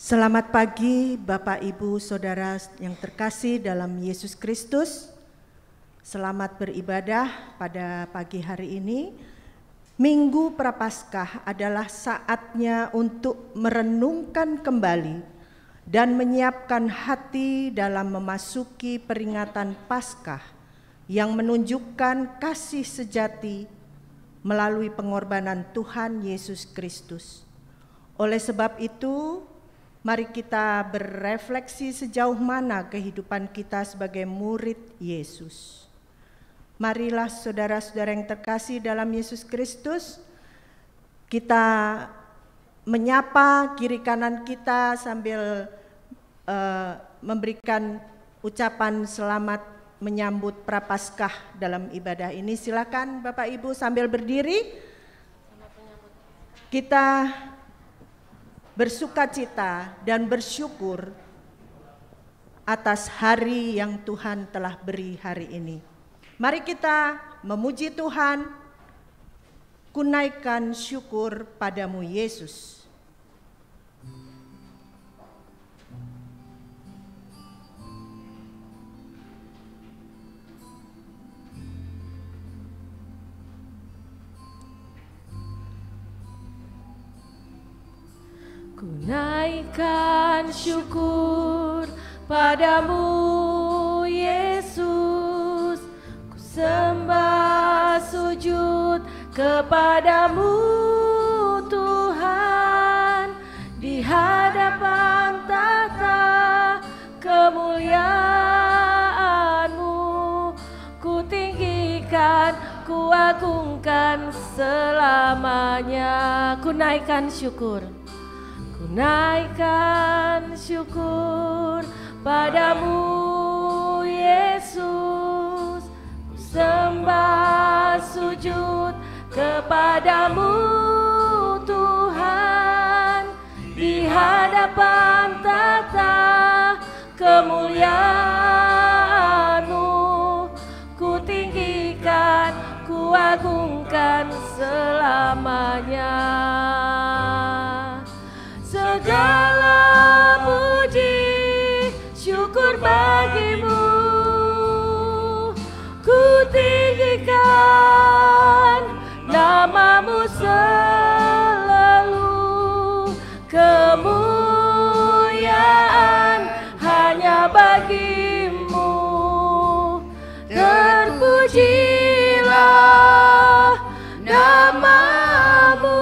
Selamat pagi Bapak Ibu Saudara yang terkasih dalam Yesus Kristus. Selamat beribadah pada pagi hari ini. Minggu Prapaskah adalah saatnya untuk merenungkan kembali dan menyiapkan hati dalam memasuki peringatan Paskah yang menunjukkan kasih sejati melalui pengorbanan Tuhan Yesus Kristus. Oleh sebab itu, mari kita berefleksi sejauh mana kehidupan kita sebagai murid Yesus. Marilah saudara-saudara yang terkasih dalam Yesus Kristus, kita menyapa kiri kanan kita sambil memberikan ucapan selamat menyambut Prapaskah dalam ibadah ini. Silakan Bapak Ibu sambil berdiri. Kita bersukacita dan bersyukur atas hari yang Tuhan telah beri hari ini. Mari kita memuji Tuhan, kunaikan syukur padamu Yesus. Kunaikan syukur padamu Yesus, ku sembah sujud kepadamu Tuhan, di hadapan tahta kemuliaan-Mu, ku tinggikan, ku agungkan selamanya. Kunaikan syukur. Naikkan syukur padamu Yesus, ku sembah sujud kepadamu Tuhan, di hadapan tahta kemuliaan-Mu, ku tinggikan, ku agungkan selamanya. Segala puji syukur bagimu, ku tinggikan namamu selalu, kemuliaan hanya bagimu, terpujilah namamu.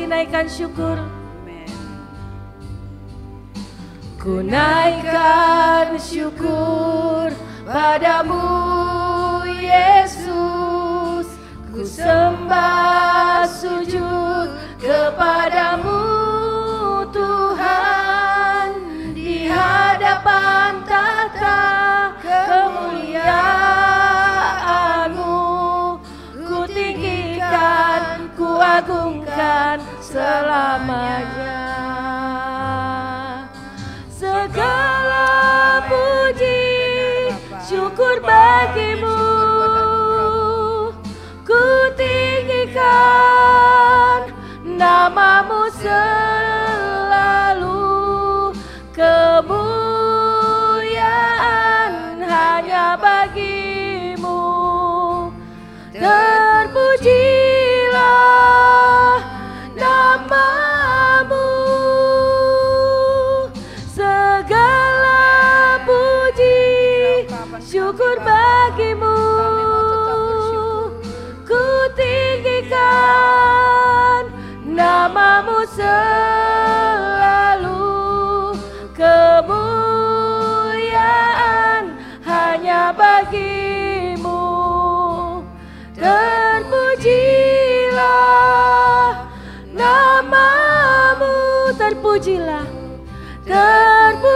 Naikkan syukur. Ku naikkan syukur padamu Yesus, ku sembah sujud kepadamu Tuhan, di hadapan tahta kemuliaan-Mu, ku tinggikan, ku agungkan selamanya. Segala puji syukur bagimu, ku tinggikan namamu selalu, kemuliaan hanya bagimu, terpujilah namamu. Segala puji syukur bagimu, ku tinggikan namamu selalu, kemuliaan hanya bagimu, terpujilah namamu, terpujilah, terpujilah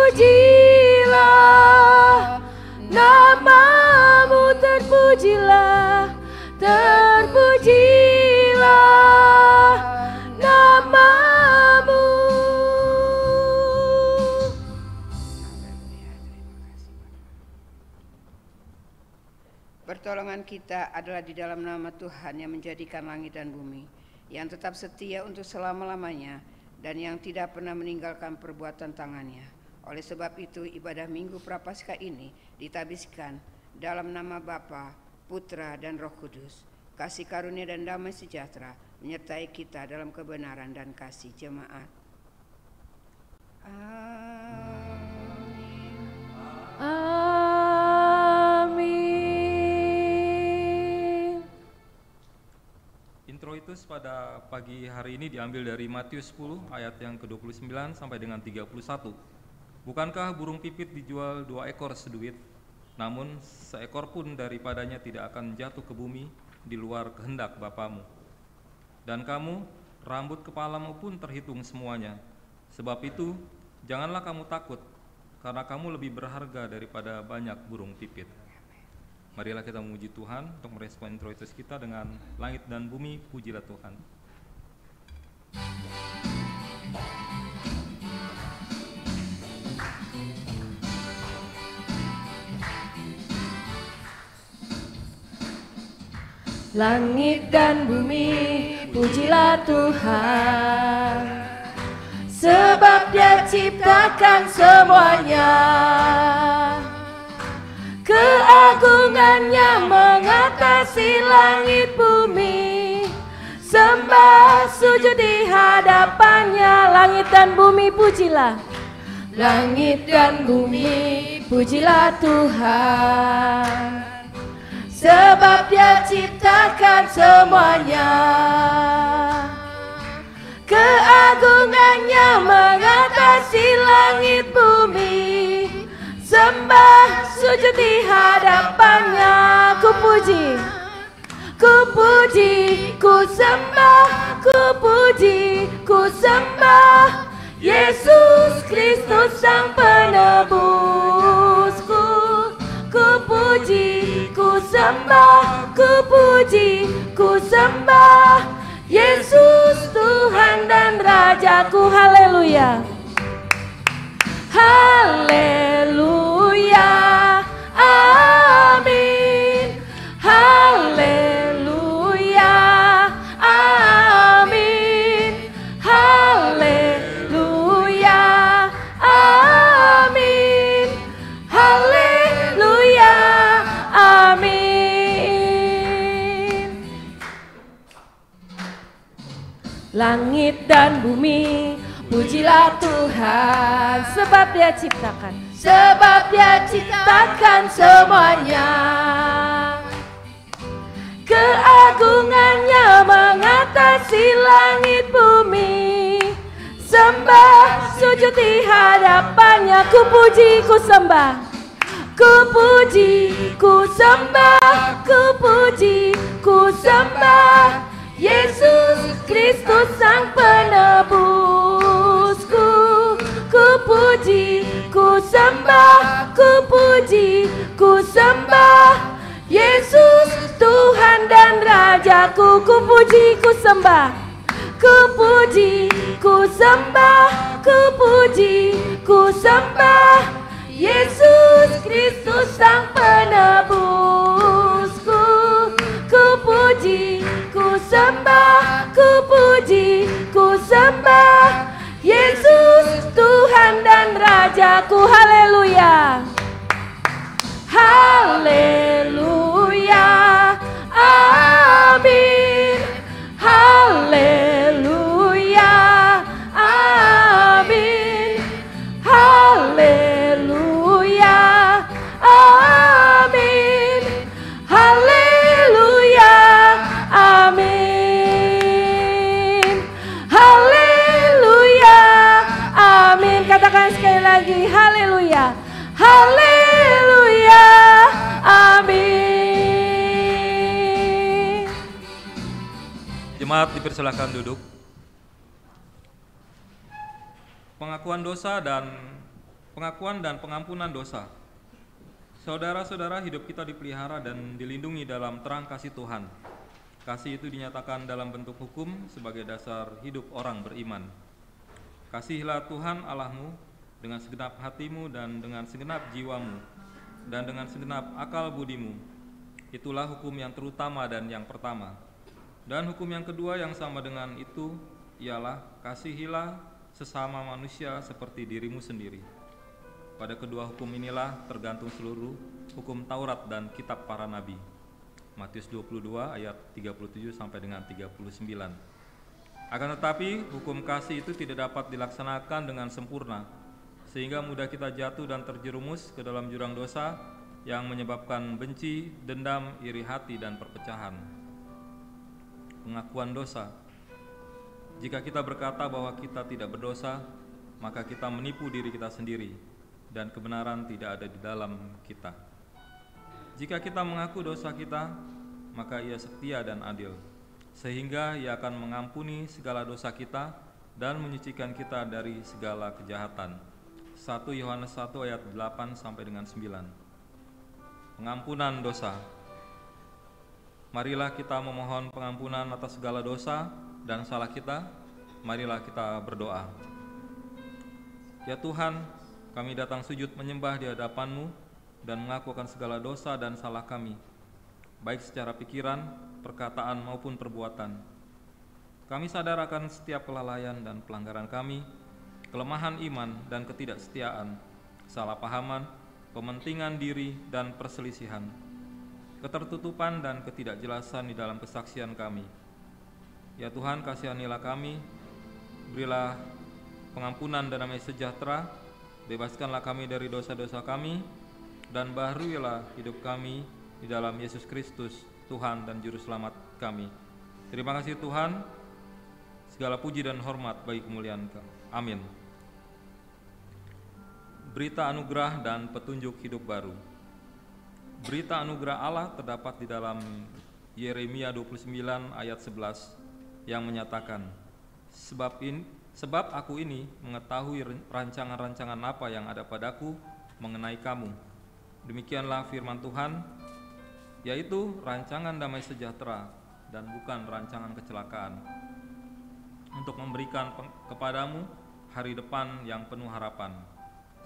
namamu, terpujilah, terpujilah namamu. Pertolongan kita adalah di dalam nama Tuhan yang menjadikan langit dan bumi, yang tetap setia untuk selama-lamanya, dan yang tidak pernah meninggalkan perbuatan tangannya. Oleh sebab itu, ibadah Minggu Prapaskah ini ditabiskan dalam nama Bapa, Putra, dan Roh Kudus. Kasih karunia dan damai sejahtera menyertai kita dalam kebenaran dan kasih jemaat. Amin. Amin. Introitus pada pagi hari ini diambil dari Matius 10 ayat yang ke-29 sampai dengan 31. Bukankah burung pipit dijual 2 ekor seduit, namun seekor pun daripadanya tidak akan jatuh ke bumi di luar kehendak Bapamu. Dan kamu, rambut kepalamu pun terhitung semuanya. Sebab itu, janganlah kamu takut, karena kamu lebih berharga daripada banyak burung pipit. Marilah kita memuji Tuhan untuk merespon introitus kita dengan langit dan bumi, pujilah Tuhan. Langit dan bumi, pujilah Tuhan, sebab Dia ciptakan semuanya. Keagungannya mengatasi langit bumi, sembah sujud di hadapannya. Langit dan bumi, pujilah. Langit dan bumi, pujilah Tuhan, sebab Dia ciptakan semuanya. Keagungannya mengatasi langit bumi, sembah sujud di hadapannya. Ku puji, ku puji, ku sembah, ku puji, ku sembah Yesus Kristus Sang Penebusku. Ku puji, ku sembah, ku puji, ku sembah Yesus Tuhan dan Rajaku. Haleluya, haleluya, amin, haleluya, amin, haleluya, amin, haleluya, amin. Langit dan bumi, pujilah Tuhan, sebab Dia ciptakan, sebab Dia ciptakan semuanya. Keagungannya mengatasi langit bumi, sembah sujud di hadapannya. Ku puji, ku sembah, ku puji, ku sembah, ku puji, ku sembah Yesus Kristus Sang Penebusku. Ku puji, ku sembah, ku puji, ku sembah Yesus Tuhan dan Rajaku. Ku puji, ku sembah, ku puji, ku sembah, ku puji, ku sembah Yesus Kristus Sang Penebusku. Ku puji, ku sembah, ku puji, ku sembah Yesus Tuhan dan Rajaku. Haleluya, haleluya, amin, haleluya, amin, haleluya, amin, haleluya, amin, haleluya, amin. Katakan sekali lagi, haleluya, haleluya, amin. Jemaat dipersilakan duduk. Pengakuan dan pengampunan dosa. Saudara-saudara, hidup kita dipelihara dan dilindungi dalam terang kasih Tuhan. Kasih itu dinyatakan dalam bentuk hukum sebagai dasar hidup orang beriman. Kasihilah Tuhan Allahmu dengan segenap hatimu dan dengan segenap jiwamu dan dengan segenap akal budimu. Itulah hukum yang terutama dan yang pertama. Dan hukum yang kedua yang sama dengan itu, ialah kasihilah sesama manusia seperti dirimu sendiri. Pada kedua hukum inilah tergantung seluruh hukum Taurat dan kitab para nabi. Matius 22 ayat 37 sampai dengan 39. Akan tetapi hukum kasih itu tidak dapat dilaksanakan dengan sempurna, sehingga mudah kita jatuh dan terjerumus ke dalam jurang dosa yang menyebabkan benci, dendam, iri hati, dan perpecahan. Pengakuan dosa. Jika kita berkata bahwa kita tidak berdosa, maka kita menipu diri kita sendiri, dan kebenaran tidak ada di dalam kita. Jika kita mengaku dosa kita, maka Ia setia dan adil, sehingga Ia akan mengampuni segala dosa kita dan menyucikan kita dari segala kejahatan. 1 Yohanes 1 ayat 8 sampai dengan 9. Pengampunan dosa. Marilah kita memohon pengampunan atas segala dosa dan salah kita. Marilah kita berdoa. Ya Tuhan, kami datang sujud menyembah di hadapan-Mu dan mengaku akan segala dosa dan salah kami, baik secara pikiran, perkataan maupun perbuatan. Kami sadar akan setiap kelalaian dan pelanggaran kami, kelemahan iman dan ketidaksetiaan, kesalahpahaman, pementingan diri dan perselisihan, ketertutupan dan ketidakjelasan di dalam kesaksian kami. Ya Tuhan, kasihanilah kami, berilah pengampunan dan damai sejahtera, bebaskanlah kami dari dosa-dosa kami, dan baharuilah hidup kami di dalam Yesus Kristus, Tuhan dan Juru Selamat kami. Terima kasih Tuhan, segala puji dan hormat bagi kemuliaan Kau. Amin. Berita anugerah dan petunjuk hidup baru. Berita anugerah Allah terdapat di dalam Yeremia 29 ayat 11 yang menyatakan, Sebab aku ini mengetahui rancangan-rancangan apa yang ada padaku mengenai kamu. Demikianlah firman Tuhan, yaitu rancangan damai sejahtera dan bukan rancangan kecelakaan, untuk memberikan kepadamu hari depan yang penuh harapan.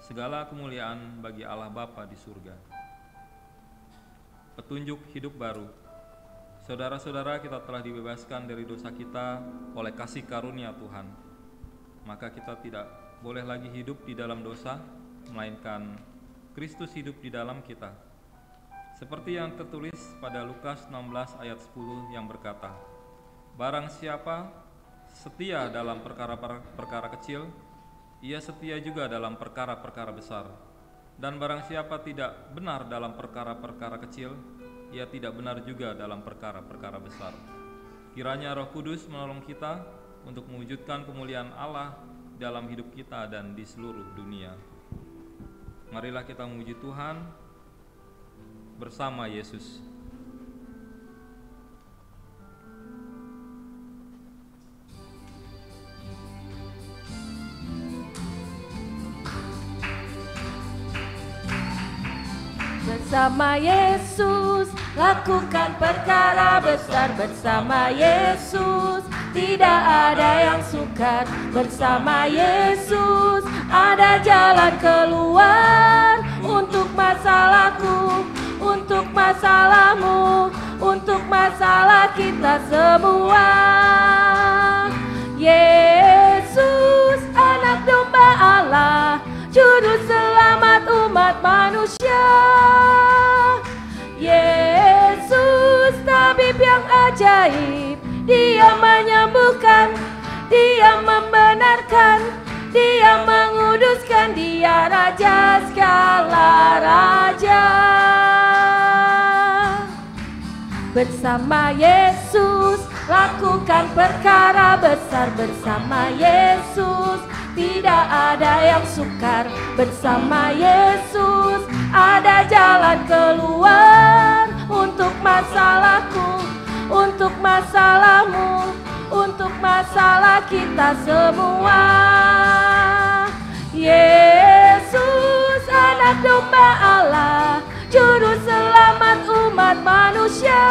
Segala kemuliaan bagi Allah Bapa di surga. Petunjuk hidup baru. Saudara-saudara, kita telah dibebaskan dari dosa kita oleh kasih karunia Tuhan. Maka kita tidak boleh lagi hidup di dalam dosa, melainkan Kristus hidup di dalam kita. Seperti yang tertulis pada Lukas 16 ayat 10 yang berkata, Barang siapa setia dalam perkara-perkara kecil, ia setia juga dalam perkara-perkara besar. Dan barang siapa tidak benar dalam perkara-perkara kecil, ia tidak benar juga dalam perkara-perkara besar. Kiranya Roh Kudus menolong kita untuk mewujudkan kemuliaan Allah dalam hidup kita dan di seluruh dunia. Marilah kita memuji Tuhan bersama Yesus. Bersama Yesus, lakukan perkara besar bersama Yesus. Tidak ada yang sukar bersama Yesus. Ada jalan keluar untuk masalahku, untuk masalahmu, untuk masalah kita semua. Yesus, anak domba Allah, juru selamat umat manusia. Yesus, tabib yang ajaib, Dia menyembuhkan, Dia membenarkan, Dia menguduskan, Dia Raja segala raja. Bersama Yesus, lakukan perkara besar bersama Yesus. Tidak ada yang sukar bersama Yesus. Ada jalan keluar untuk masalahku, untuk masalahmu, untuk masalah kita semua. Yesus, anak domba Allah, juru selamat umat manusia.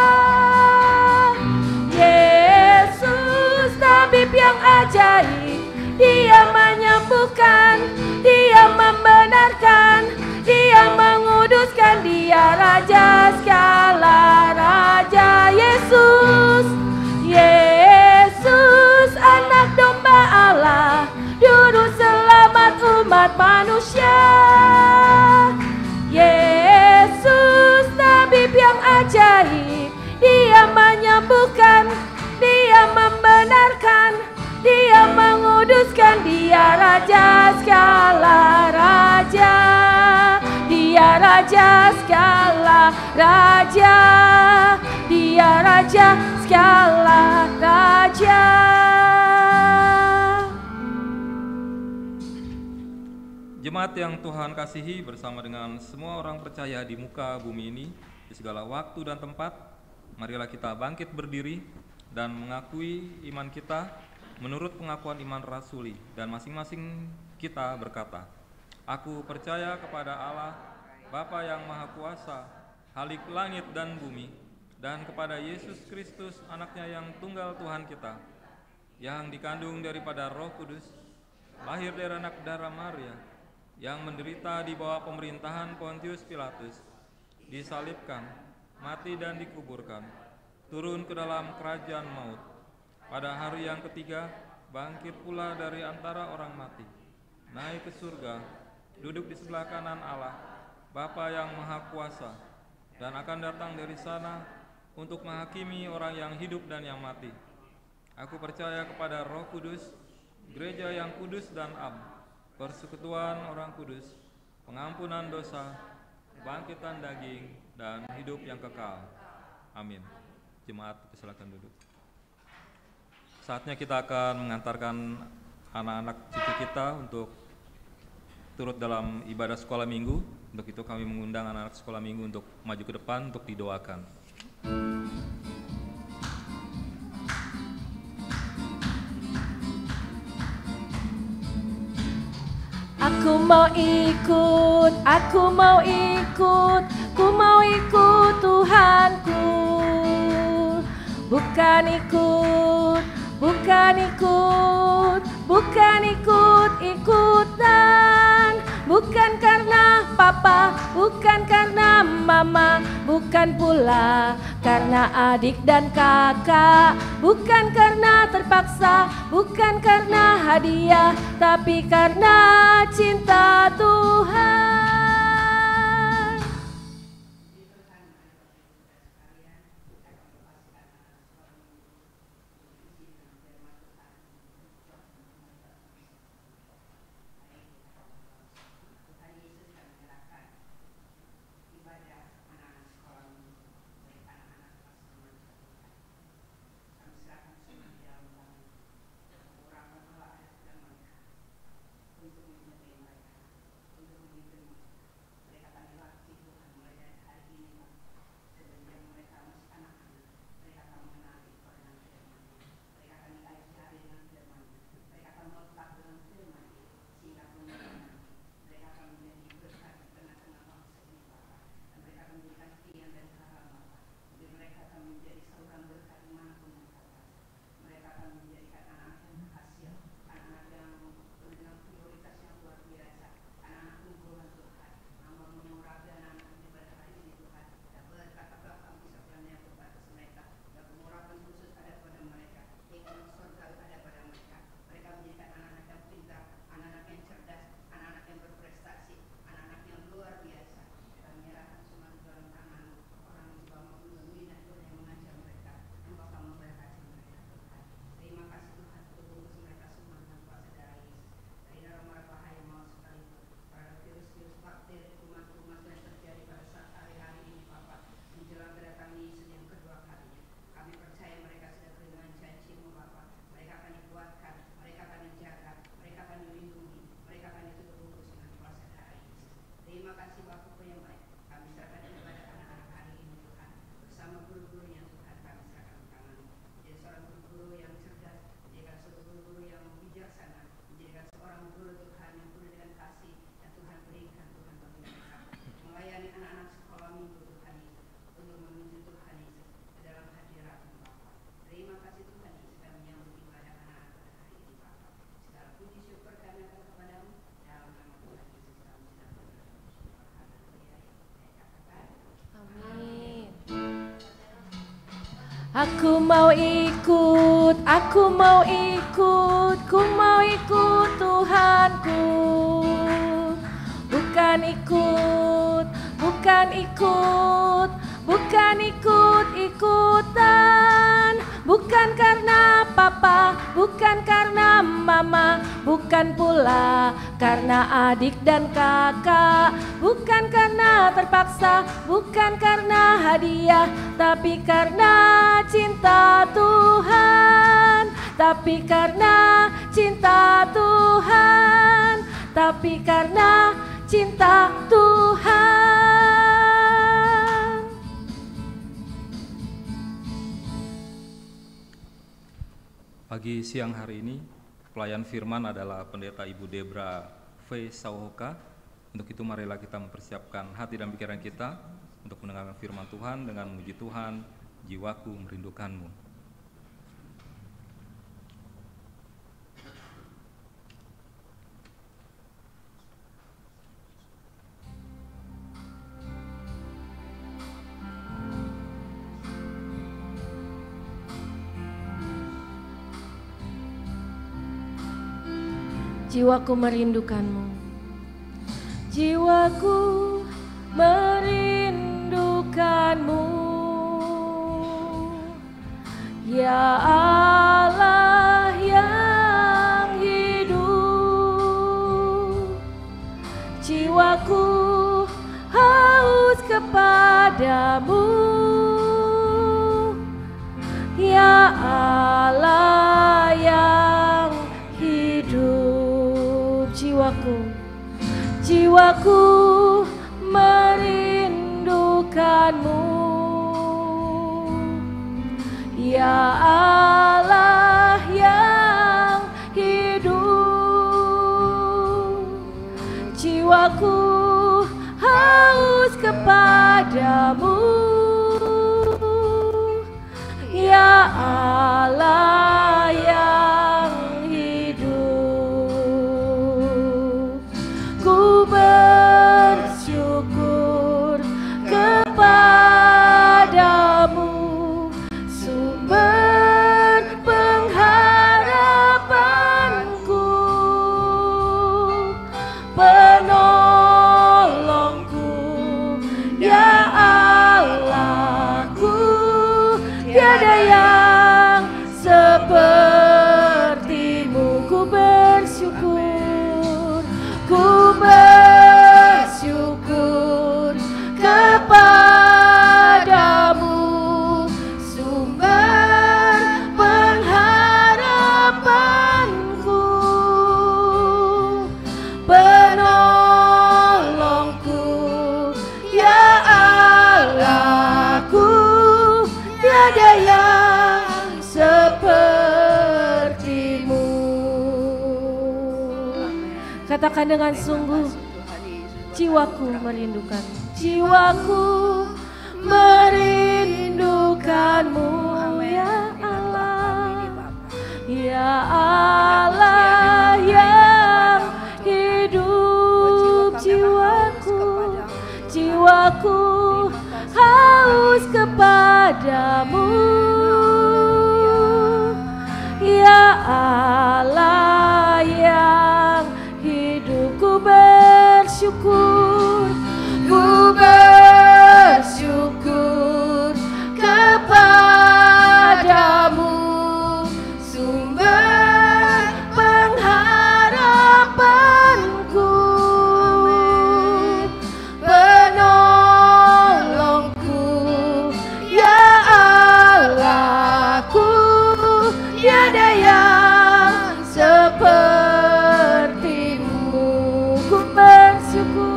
Yesus, tabib yang ajaib, Dia menyembuhkan, Dia membenarkan, Dia menguduskan, Dia Raja segala raja. Yesus, Yesus, anak domba kuduskan, Dia Raja segala raja, Dia Raja segala raja, Dia Raja segala raja. Jemaat yang Tuhan kasihi, bersama dengan semua orang percaya di muka bumi ini, di segala waktu dan tempat, marilah kita bangkit berdiri dan mengakui iman kita menurut pengakuan iman rasuli, dan masing-masing kita berkata, aku percaya kepada Allah, Bapa yang Maha Kuasa, Khalik langit dan bumi, dan kepada Yesus Kristus, anaknya yang tunggal Tuhan kita, yang dikandung daripada Roh Kudus, lahir dari anak darah Maria, yang menderita di bawah pemerintahan Pontius Pilatus, disalibkan, mati dan dikuburkan, turun ke dalam kerajaan maut, pada hari yang ketiga bangkit pula dari antara orang mati, naik ke surga, duduk di sebelah kanan Allah, Bapa yang Maha Kuasa, dan akan datang dari sana untuk menghakimi orang yang hidup dan yang mati. Aku percaya kepada Roh Kudus, gereja yang kudus dan am, persekutuan orang kudus, pengampunan dosa, kebangkitan daging, dan hidup yang kekal. Amin. Jemaat, silakan duduk. Saatnya kita akan mengantarkan anak-anak cucu kita untuk turut dalam ibadah sekolah minggu. Untuk itu kami mengundang anak-anak sekolah minggu untuk maju ke depan untuk didoakan. Aku mau ikut, aku mau ikut, ku mau ikut Tuhanku. Bukan ikut, bukan ikut, bukan ikut-ikutan. Bukan karena papa, bukan karena mama, bukan pula karena adik dan kakak. Bukan karena terpaksa, bukan karena hadiah, tapi karena cinta Tuhan. Aku mau ikut, aku mau ikut, ku mau ikut Tuhanku. Bukan ikut, bukan ikut, bukan ikut-ikutan. Bukan karena papa, bukan karena mama, bukan pula karena adik dan kakak, bukan karena terpaksa, bukan karena hadiah, tapi karena cinta Tuhan, tapi karena cinta Tuhan, tapi karena cinta Tuhan. Pagi siang hari ini, pelayan firman adalah Pendeta Ibu Debra V. Sauhoka. Untuk itu marilah kita mempersiapkan hati dan pikiran kita untuk mendengarkan firman Tuhan dengan memuji Tuhan, jiwaku merindukanmu. Jiwaku merindukanmu, jiwaku merindukanmu, ya Allah yang hidup. Jiwaku haus kepadamu, ya Allah yang hidup. Jiwaku merindukanmu, ya Allah yang hidup. Jiwaku haus kepadamu, ya Allah yang bersyukur kepadamu, sumber pengharapanku, penolongku, ya Allahku, tiada yang sepertimu. Ku bersyukur, ku bersyukur kepadamu, sumber pengharapanku, penolongku, ya Allahku, tiada yang sepertimu. Katakan dengan sungguh, jiwaku merindukan, jiwaku merindukanmu, ya Allah, ya Allah yang hidup. Jiwaku haus kepadamu, ya Allah yang hidup. Ku bersyukur, ku bersyukur kepadamu, sumber pengharapanku, penolongku, ya Allahku, tiada yang sepertimu. Ku bersyukur,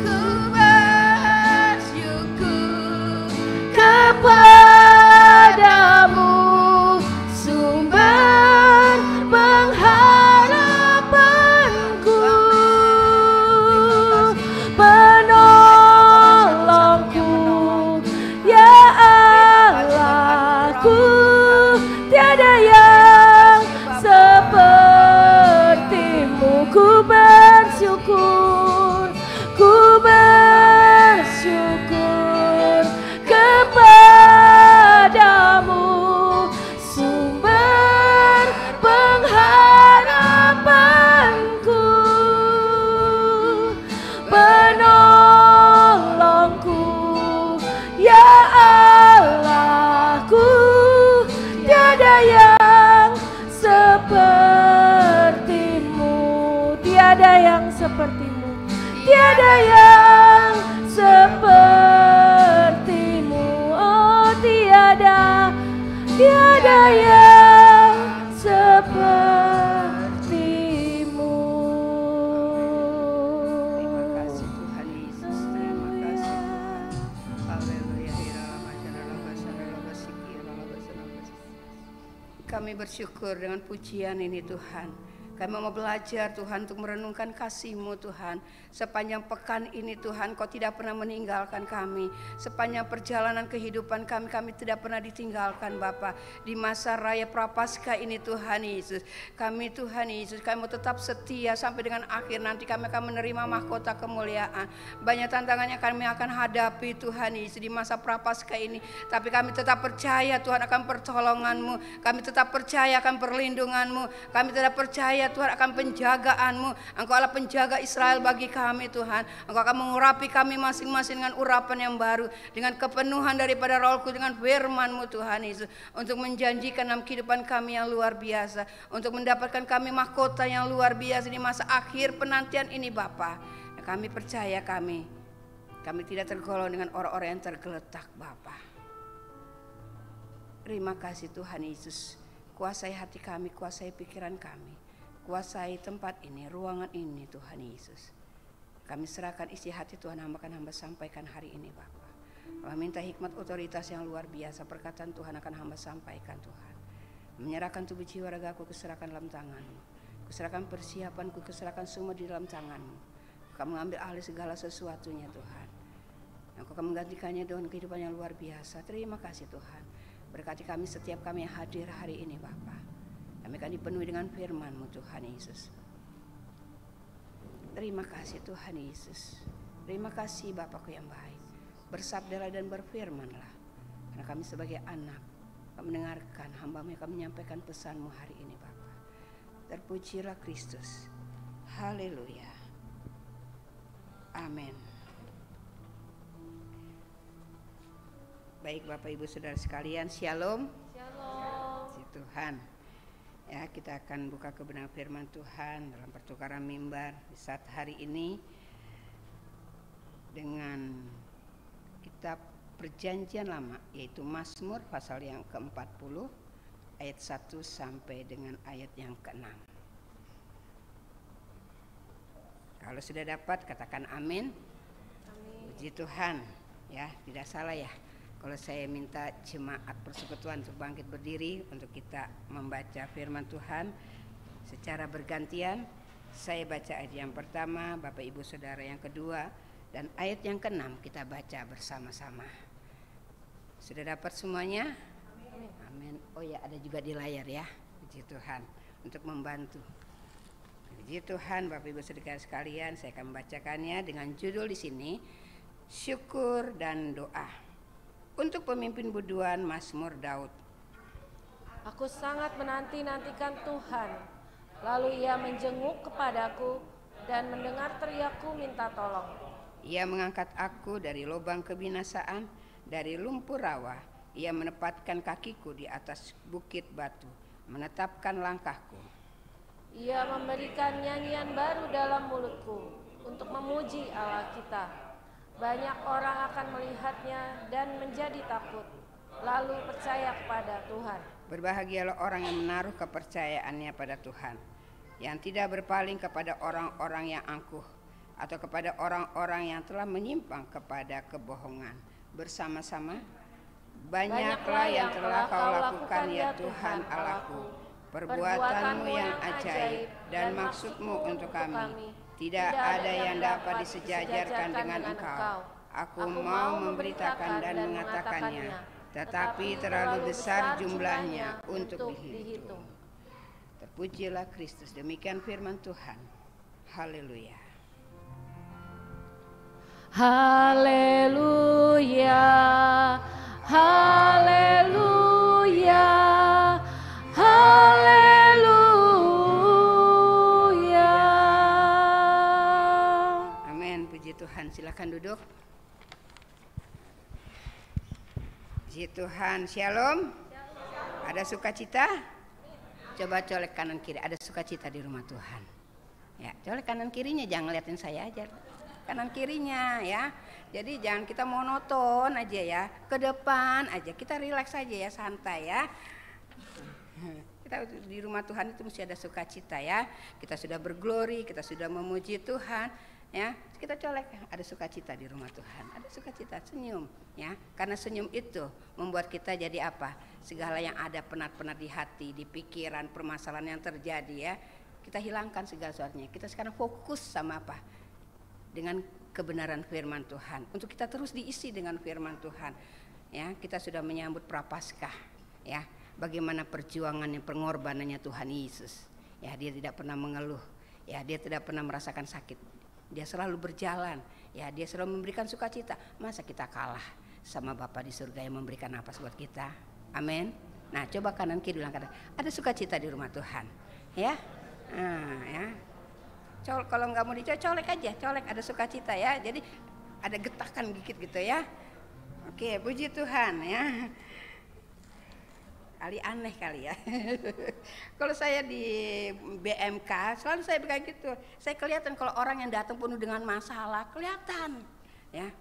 ku bersyukur kepadamu, sumber pengharapanku, penolongku, ya Allahku, tiada yang sepertimu. Ku bersyukur, ku bersyukur kepadamu, sumber pengharapanku, penolongku, ya Allahku, sepertimu, tiada yang sepertimu. Oh tiada, tiada yang sepertimu. Terima kasih Tuhan Yesus, terima kasih Tuhan. Haleluya. Kami bersyukur dengan pujian ini Tuhan. Kami mau belajar Tuhan untuk merenungkan kasih-Mu Tuhan. Sepanjang pekan ini Tuhan, Kau tidak pernah meninggalkan kami. Sepanjang perjalanan kehidupan kami, kami tidak pernah ditinggalkan Bapa. Di masa raya Prapaskah ini Tuhan Yesus, kami Tuhan Yesus, kami mau tetap setia sampai dengan akhir. Nanti kami akan menerima mahkota kemuliaan. Banyak tantangan yang kami akan hadapi Tuhan Yesus di masa Prapaskah ini. Tapi kami tetap percaya Tuhan akan pertolongan-Mu. Kami tetap percaya akan perlindungan-Mu. Kami tetap percaya Tuhan akan penjagaan-Mu. Engkau adalah penjaga Israel bagi kami Tuhan. Engkau akan mengurapi kami masing-masing dengan urapan yang baru, dengan kepenuhan daripada Roh-Ku, dengan firman-Mu Tuhan Yesus, untuk menjanjikan dalam kehidupan kami yang luar biasa, untuk mendapatkan kami mahkota yang luar biasa di masa akhir penantian ini Bapa. Kami percaya kami tidak tergolong dengan orang-orang yang tergeletak Bapa. Terima kasih Tuhan Yesus. Kuasai hati kami, kuasai pikiran kami, kuasai tempat ini, ruangan ini Tuhan Yesus. Kami serahkan isi hati Tuhan hamba sampaikan hari ini Bapa. Kami minta hikmat otoritas yang luar biasa, perkataan Tuhan akan hamba sampaikan Tuhan. Menyerahkan tubuh jiwa ragaku, kuserahkan dalam tangan-Mu. Kuserahkan persiapanku, kuserahkan semua di dalam tangan-Mu. Kau mengambil alih segala sesuatunya Tuhan. Engkau akan menggantikannya dengan kehidupan yang luar biasa. Terima kasih Tuhan. Berkati kami setiap kami yang hadir hari ini Bapa. Kami akan dipenuhi dengan firman-Mu Tuhan Yesus. Terima kasih Tuhan Yesus. Terima kasih Bapakku yang baik. Bersabdalah dan berfirmanlah. Karena kami sebagai anak kami mendengarkan hamba-Mu yang akan menyampaikan pesan-Mu hari ini Bapa. Terpujilah Kristus. Haleluya. Amin. Baik Bapak Ibu Saudara sekalian, Shalom. Shalom. Puji Tuhan. Ya, kita akan buka kebenaran firman Tuhan dalam pertukaran mimbar di saat hari ini dengan kitab Perjanjian Lama, yaitu Mazmur pasal yang ke-40 ayat 1 sampai dengan ayat yang ke-6. Kalau sudah dapat katakan amin. Amin. Puji Tuhan. Ya, tidak salah ya kalau saya minta jemaat persekutuan untuk bangkit berdiri untuk kita membaca firman Tuhan secara bergantian. Saya baca ayat yang pertama, Bapak Ibu Saudara yang kedua, dan ayat yang ke-6 kita baca bersama-sama. Sudah dapat semuanya? Amin. Oh ya, ada juga di layar ya. Puji Tuhan untuk membantu. Puji Tuhan Bapak Ibu Saudara sekalian, saya akan membacakannya dengan judul di sini, Syukur dan Doa. Untuk pemimpin buduan Mazmur Daud. Aku sangat menanti-nantikan Tuhan, lalu Ia menjenguk kepadaku dan mendengar teriakku minta tolong. Ia mengangkat aku dari lubang kebinasaan, dari lumpur rawa. Ia menempatkan kakiku di atas bukit batu, menetapkan langkahku. Ia memberikan nyanyian baru dalam mulutku untuk memuji Allah kita. Banyak orang akan melihatnya dan menjadi takut, lalu percaya kepada Tuhan. Berbahagialah orang yang menaruh kepercayaannya pada Tuhan, yang tidak berpaling kepada orang-orang yang angkuh, atau kepada orang-orang yang telah menyimpang kepada kebohongan. Bersama-sama, banyaklah yang telah kau lakukan ya Tuhan Allahku, perbuatanmu yang ajaib dan maksudmu untuk kami. Tidak ada yang dapat disejajarkan dengan Engkau. Aku mau memberitakan dan mengatakannya, tetapi terlalu besar jumlahnya untuk dihitung. Terpujilah Kristus. Demikian firman Tuhan. Haleluya. Haleluya. Haleluya. Haleluya. Tuhan, silakan duduk. Puji Tuhan, shalom. Ada sukacita? Coba colek kanan kiri, ada sukacita di rumah Tuhan. Ya, colek kanan kirinya, jangan ngeliatin saya aja. Kanan kirinya ya. Jadi jangan kita monoton aja ya. Ke depan aja, kita rileks aja ya, santai ya. Kita di rumah Tuhan itu mesti ada sukacita ya. Kita sudah berglori, kita sudah memuji Tuhan ya. Kita colek, ada sukacita di rumah Tuhan. Ada sukacita, senyum ya. Karena senyum itu membuat kita jadi apa? Segala yang ada penat-penat di hati, di pikiran, permasalahan yang terjadi ya, kita hilangkan segala sesuatunya. Kita sekarang fokus sama apa? Dengan kebenaran firman Tuhan. Untuk kita terus diisi dengan firman Tuhan. Ya, kita sudah menyambut Prapaskah. Ya, bagaimana perjuangannya, pengorbanannya Tuhan Yesus. Ya, dia tidak pernah mengeluh. Ya, dia tidak pernah merasakan sakit. Dia selalu berjalan. Ya, dia selalu memberikan sukacita. Masa kita kalah sama Bapa di surga yang memberikan napas buat kita? Amin. Nah, coba kanan kiri bilang, ada sukacita di rumah Tuhan. Ya. Nah, ya. Kalau nggak mau dicolek aja, colek, ada sukacita ya. Jadi ada getakan dikit gitu ya. Oke, puji Tuhan ya. Kali aneh kali ya. Kalau saya di BMK selalu saya bilang gitu. Saya kelihatan kalau orang yang datang penuh dengan masalah, kelihatan ya.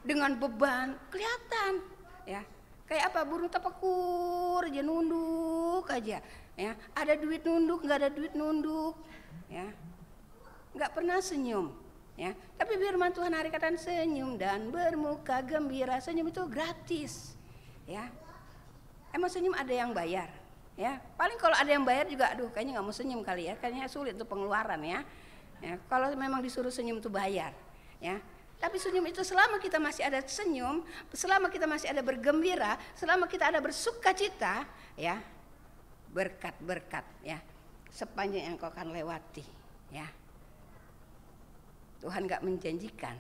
Dengan beban, kelihatan ya. Kayak apa, burung tepakur aja, nunduk aja. Ya, ada duit nunduk, nggak ada duit nunduk, ya, nggak pernah senyum, ya. Tapi firman Tuhan hari kata senyum dan bermuka gembira, senyum itu gratis, ya. Emang senyum ada yang bayar, ya. Paling kalau ada yang bayar juga, aduh, kayaknya nggak mau senyum kali ya, kayaknya sulit untuk pengeluaran ya. Ya, kalau memang disuruh senyum itu bayar, ya. Tapi senyum itu selama kita masih ada senyum, selama kita masih ada bergembira, selama kita ada bersukacita, ya. Berkat-berkat ya sepanjang yang kau akan lewati ya. Tuhan gak menjanjikan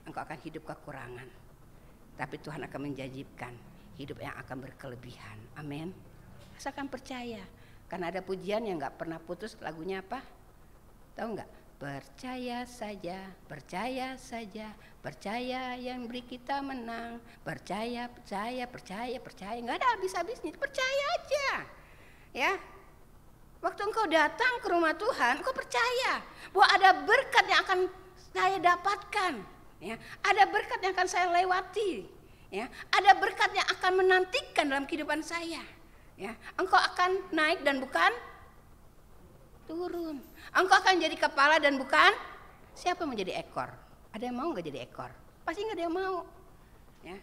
engkau akan hidup kekurangan, tapi Tuhan akan menjanjikan hidup yang akan berkelebihan. Amin. Asalkan percaya, karena ada pujian yang gak pernah putus. Lagunya apa? Tahu gak? Percaya saja, percaya saja, percaya yang beri kita menang. Percaya, percaya, percaya, percaya, gak ada habis-habisnya. Percaya aja. Ya, waktu engkau datang ke rumah Tuhan, engkau percaya bahwa ada berkat yang akan saya dapatkan, ya, ada berkat yang akan saya lewati, ya, ada berkat yang akan menantikan dalam kehidupan saya, ya. Engkau akan naik dan bukan turun, engkau akan jadi kepala dan bukan siapa yang menjadi ekor. Ada yang mau nggak jadi ekor? Pasti nggak ada yang mau, ya.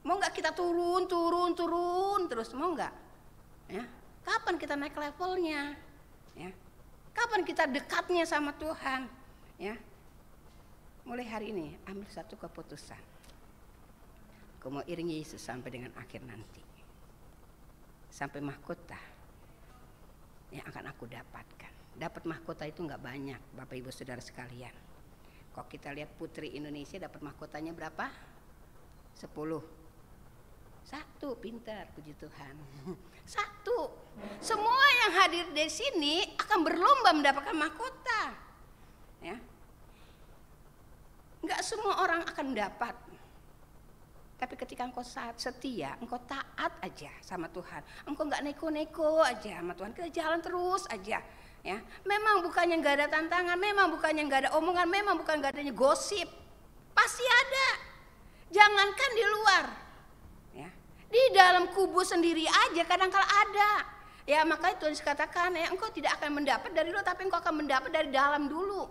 Mau nggak kita turun terus, mau nggak? Ya, kapan kita naik levelnya? Ya, kapan kita dekatnya sama Tuhan? Ya, mulai hari ini ambil satu keputusan. Aku mau iringi Yesus sampai dengan akhir nanti, sampai mahkota yang akan aku dapatkan. Dapat mahkota itu nggak banyak, Bapak Ibu Saudara sekalian. Kok kita lihat Putri Indonesia dapat mahkotanya berapa? 10. Satu, pintar, puji Tuhan. Satu. Semua yang hadir di sini akan berlomba mendapatkan mahkota. Ya. Enggak semua orang akan mendapat. Tapi ketika engkau setia, engkau taat aja sama Tuhan. Engkau enggak neko-neko aja sama Tuhan. Kita jalan terus aja. Ya. Memang bukannya enggak ada tantangan, memang bukannya enggak ada omongan, memang bukan enggak adanya gosip. Pasti ada. Jangankan di luar. Ya. Di dalam kubu sendiri aja kadang-kala ada. Ya, makanya Tuhan katakan, ya, engkau tidak akan mendapat dari luar, tapi engkau akan mendapat dari dalam dulu.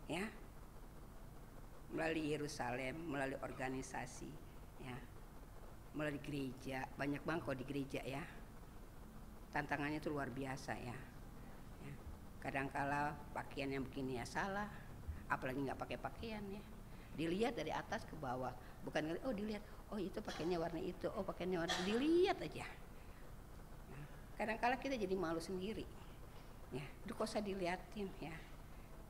Ya. Melalui Yerusalem, melalui organisasi, ya. Melalui gereja, banyak banget kok di gereja ya. Tantangannya itu luar biasa ya. Ya. Kadang-kala pakaian yang begini ya salah, apalagi nggak pakai pakaian ya. Dilihat dari atas ke bawah, bukan oh dilihat, oh itu pakaiannya warna itu, oh pakaiannya warna, dilihat aja. Nah, kadang-kala kita jadi malu sendiri, ya, kok saya diliatin ya.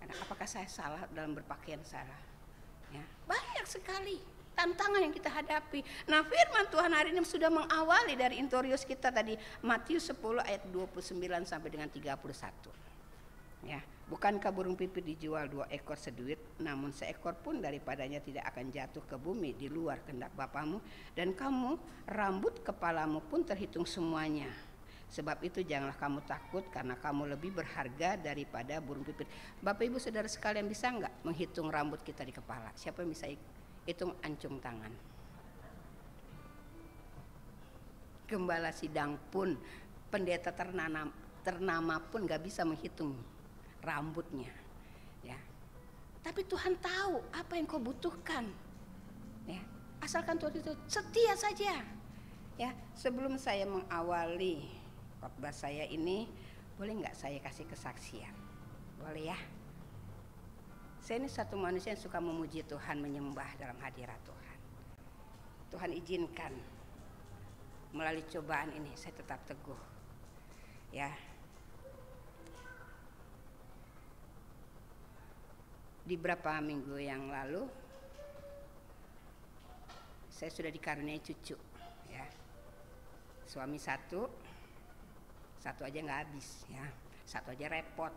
Karena apakah saya salah dalam berpakaian salah? Ya, banyak sekali tantangan yang kita hadapi. Nah, firman Tuhan hari ini sudah mengawali dari intorius kita tadi, Matius 10 ayat 29 sampai dengan 31. Ya, bukankah burung pipit dijual 2 ekor seduit, namun seekor pun daripadanya tidak akan jatuh ke bumi di luar kehendak Bapamu, dan kamu rambut kepalamu pun terhitung semuanya. Sebab itu janganlah kamu takut, karena kamu lebih berharga daripada burung pipit. Bapak Ibu Saudara sekalian, bisa nggak menghitung rambut kita di kepala? Siapa yang bisa hitung? Ancung tangan. Gembala sidang pun, pendeta ternama pun nggak bisa menghitung rambutnya, ya. Tapi Tuhan tahu apa yang kau butuhkan, ya. Asalkan Tuhan itu setia saja, ya. Sebelum saya mengawali khotbah saya ini, boleh nggak saya kasih kesaksian? Boleh ya? Saya ini satu manusia yang suka memuji Tuhan, menyembah dalam hadirat Tuhan. Tuhan izinkan melalui cobaan ini saya tetap teguh, ya. Di beberapa minggu yang lalu saya sudah dikaruniai cucu, ya. Suami satu aja nggak habis, ya. Satu aja repot,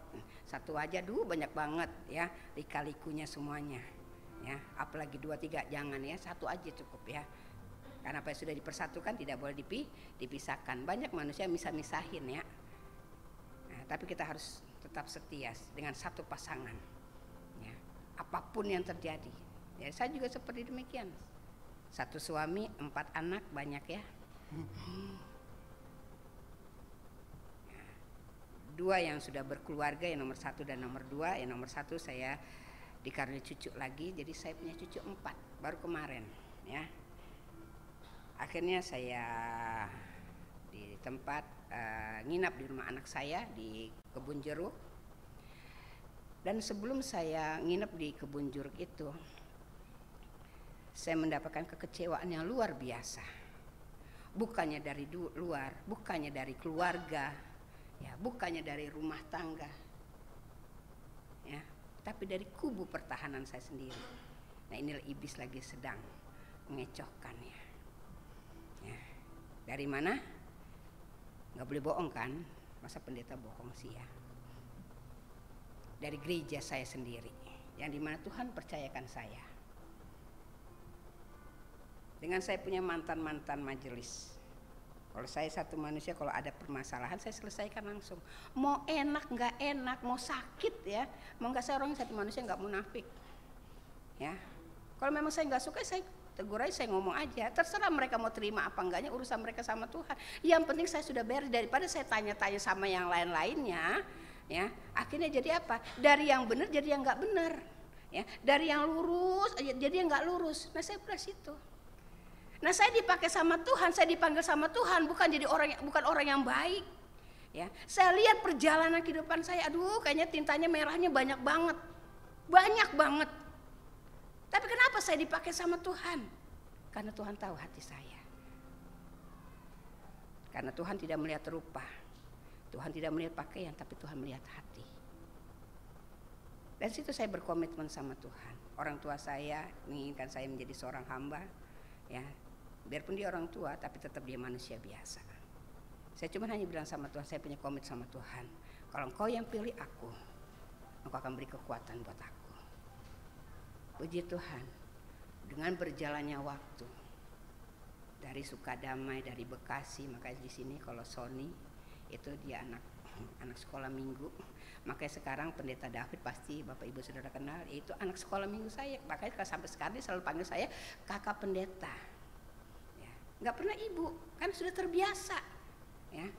satu aja banyak banget, ya, lika-likunya semuanya, ya. Apalagi 2, 3 jangan, ya, satu aja cukup, ya. Karena apa yang sudah dipersatukan tidak boleh dipisahkan. Banyak manusia yang misah-misahin, ya. Nah, tapi kita harus tetap setia dengan satu pasangan, ya. Apapun yang terjadi, ya. Saya juga seperti demikian. Satu suami, 4 anak, banyak, ya. 2 yang sudah berkeluarga, yang nomor 1 dan nomor 2. Yang nomor 1 saya dikaruniai cucu lagi, jadi saya punya cucu 4 baru kemarin, ya. Akhirnya saya di tempat nginap di rumah anak saya di Kebun Jeruk. Dan sebelum saya nginap di Kebun Jeruk itu, saya mendapatkan kekecewaan yang luar biasa. Bukannya dari luar, bukannya dari keluarga, ya, bukannya dari rumah tangga, ya, tapi dari kubu pertahanan saya sendiri. Nah, inilah iblis lagi sedang mengecohkannya, ya. Dari mana? Nggak boleh bohong kan? Masa pendeta bohong sih, ya? Dari gereja saya sendiri, yang dimana Tuhan percayakan saya. Dengan saya punya mantan-mantan majelis. Kalau saya satu manusia, kalau ada permasalahan saya selesaikan langsung. Mau enak nggak enak, mau sakit, ya, mau nggak, saya orang satu manusia nggak munafik, ya. Kalau memang saya nggak suka, saya tegur aja, saya ngomong aja. Terserah mereka mau terima apa enggaknya, urusan mereka sama Tuhan. Yang penting saya sudah beres, daripada saya tanya-tanya sama yang lain-lainnya, ya. Akhirnya jadi apa? Dari yang benar jadi yang nggak benar, ya. Dari yang lurus jadi yang nggak lurus. Nah, saya beres itu. Nah, saya dipakai sama Tuhan, saya dipanggil sama Tuhan, bukan orang yang baik, ya. Saya lihat perjalanan kehidupan saya, aduh, kayaknya tintanya merahnya banyak banget. Tapi kenapa saya dipakai sama Tuhan? Karena Tuhan tahu hati saya. Karena Tuhan tidak melihat rupa, Tuhan tidak melihat pakaian, tapi Tuhan melihat hati. Dan situ saya berkomitmen sama Tuhan. Orang tua saya menginginkan saya menjadi seorang hamba, ya. Biarpun dia orang tua, tapi tetap dia manusia biasa. Saya cuma hanya bilang sama Tuhan, saya punya komit sama Tuhan. Kalau Engkau yang pilih aku, Engkau akan beri kekuatan buat aku. Puji Tuhan, dengan berjalannya waktu, dari Sukadamai, dari Bekasi, makanya di sini kalau Sony itu dia anak sekolah minggu. Makanya sekarang pendeta David pasti Bapak Ibu Saudara kenal, itu anak sekolah minggu saya. Makanya sampai sekarang dia selalu panggil saya kakak pendeta. Nggak pernah ibu, kan sudah terbiasa, ya.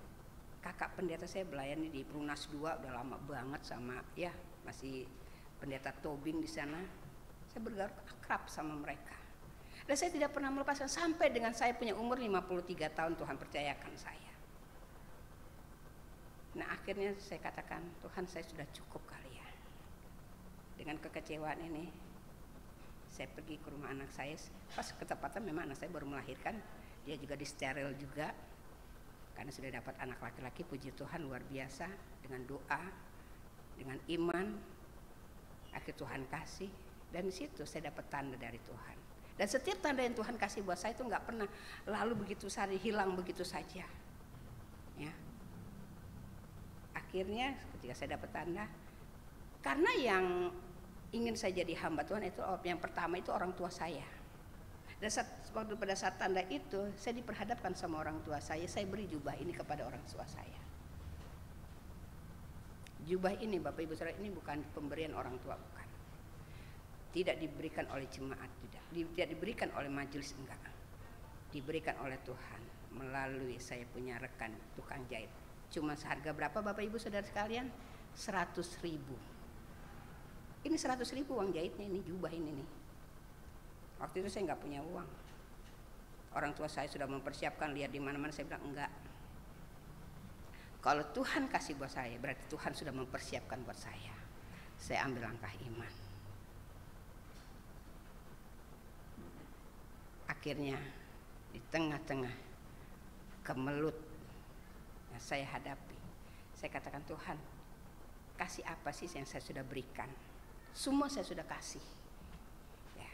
Kakak pendeta saya melayani di Perunas 2 udah lama banget sama, ya, masih pendeta Tobing di sana. Saya bergaul akrab sama mereka. Dan saya tidak pernah melepaskan sampai dengan saya punya umur 53 tahun Tuhan percayakan saya. Nah, akhirnya saya katakan, Tuhan, saya sudah cukup kali, ya. Dengan kekecewaan ini, saya pergi ke rumah anak saya. Pas ketepatan memang anak saya baru melahirkan. Dia juga disteril juga, karena sudah dapat anak laki-laki. Puji Tuhan, luar biasa. Dengan doa, dengan iman, akhir Tuhan kasih. Dan di situ saya dapat tanda dari Tuhan. Dan setiap tanda yang Tuhan kasih buat saya itu nggak pernah lalu begitu saja, hilang begitu saja, ya. Akhirnya ketika saya dapat tanda, karena yang ingin saya jadi hamba Tuhan itu yang pertama itu orang tua saya. Waktu pada saat tanda itu, saya diperhadapkan sama orang tua saya beri jubah ini kepada orang tua saya. Jubah ini Bapak Ibu Saudara, ini bukan pemberian orang tua, bukan. Tidak diberikan oleh jemaat, tidak diberikan oleh majelis, enggak. Diberikan oleh Tuhan melalui saya punya rekan tukang jahit. Cuma seharga berapa Bapak Ibu Saudara sekalian? 100.000. Ini 100.000 uang jahitnya, ini jubah ini nih. Waktu itu saya nggak punya uang. Orang tua saya sudah mempersiapkan, lihat di mana-mana, saya bilang enggak. Kalau Tuhan kasih buat saya, berarti Tuhan sudah mempersiapkan buat saya. Saya ambil langkah iman. Akhirnya di tengah-tengah kemelut yang saya hadapi, saya katakan, Tuhan, kasih apa sih yang saya sudah berikan? Semua saya sudah kasih. Ya.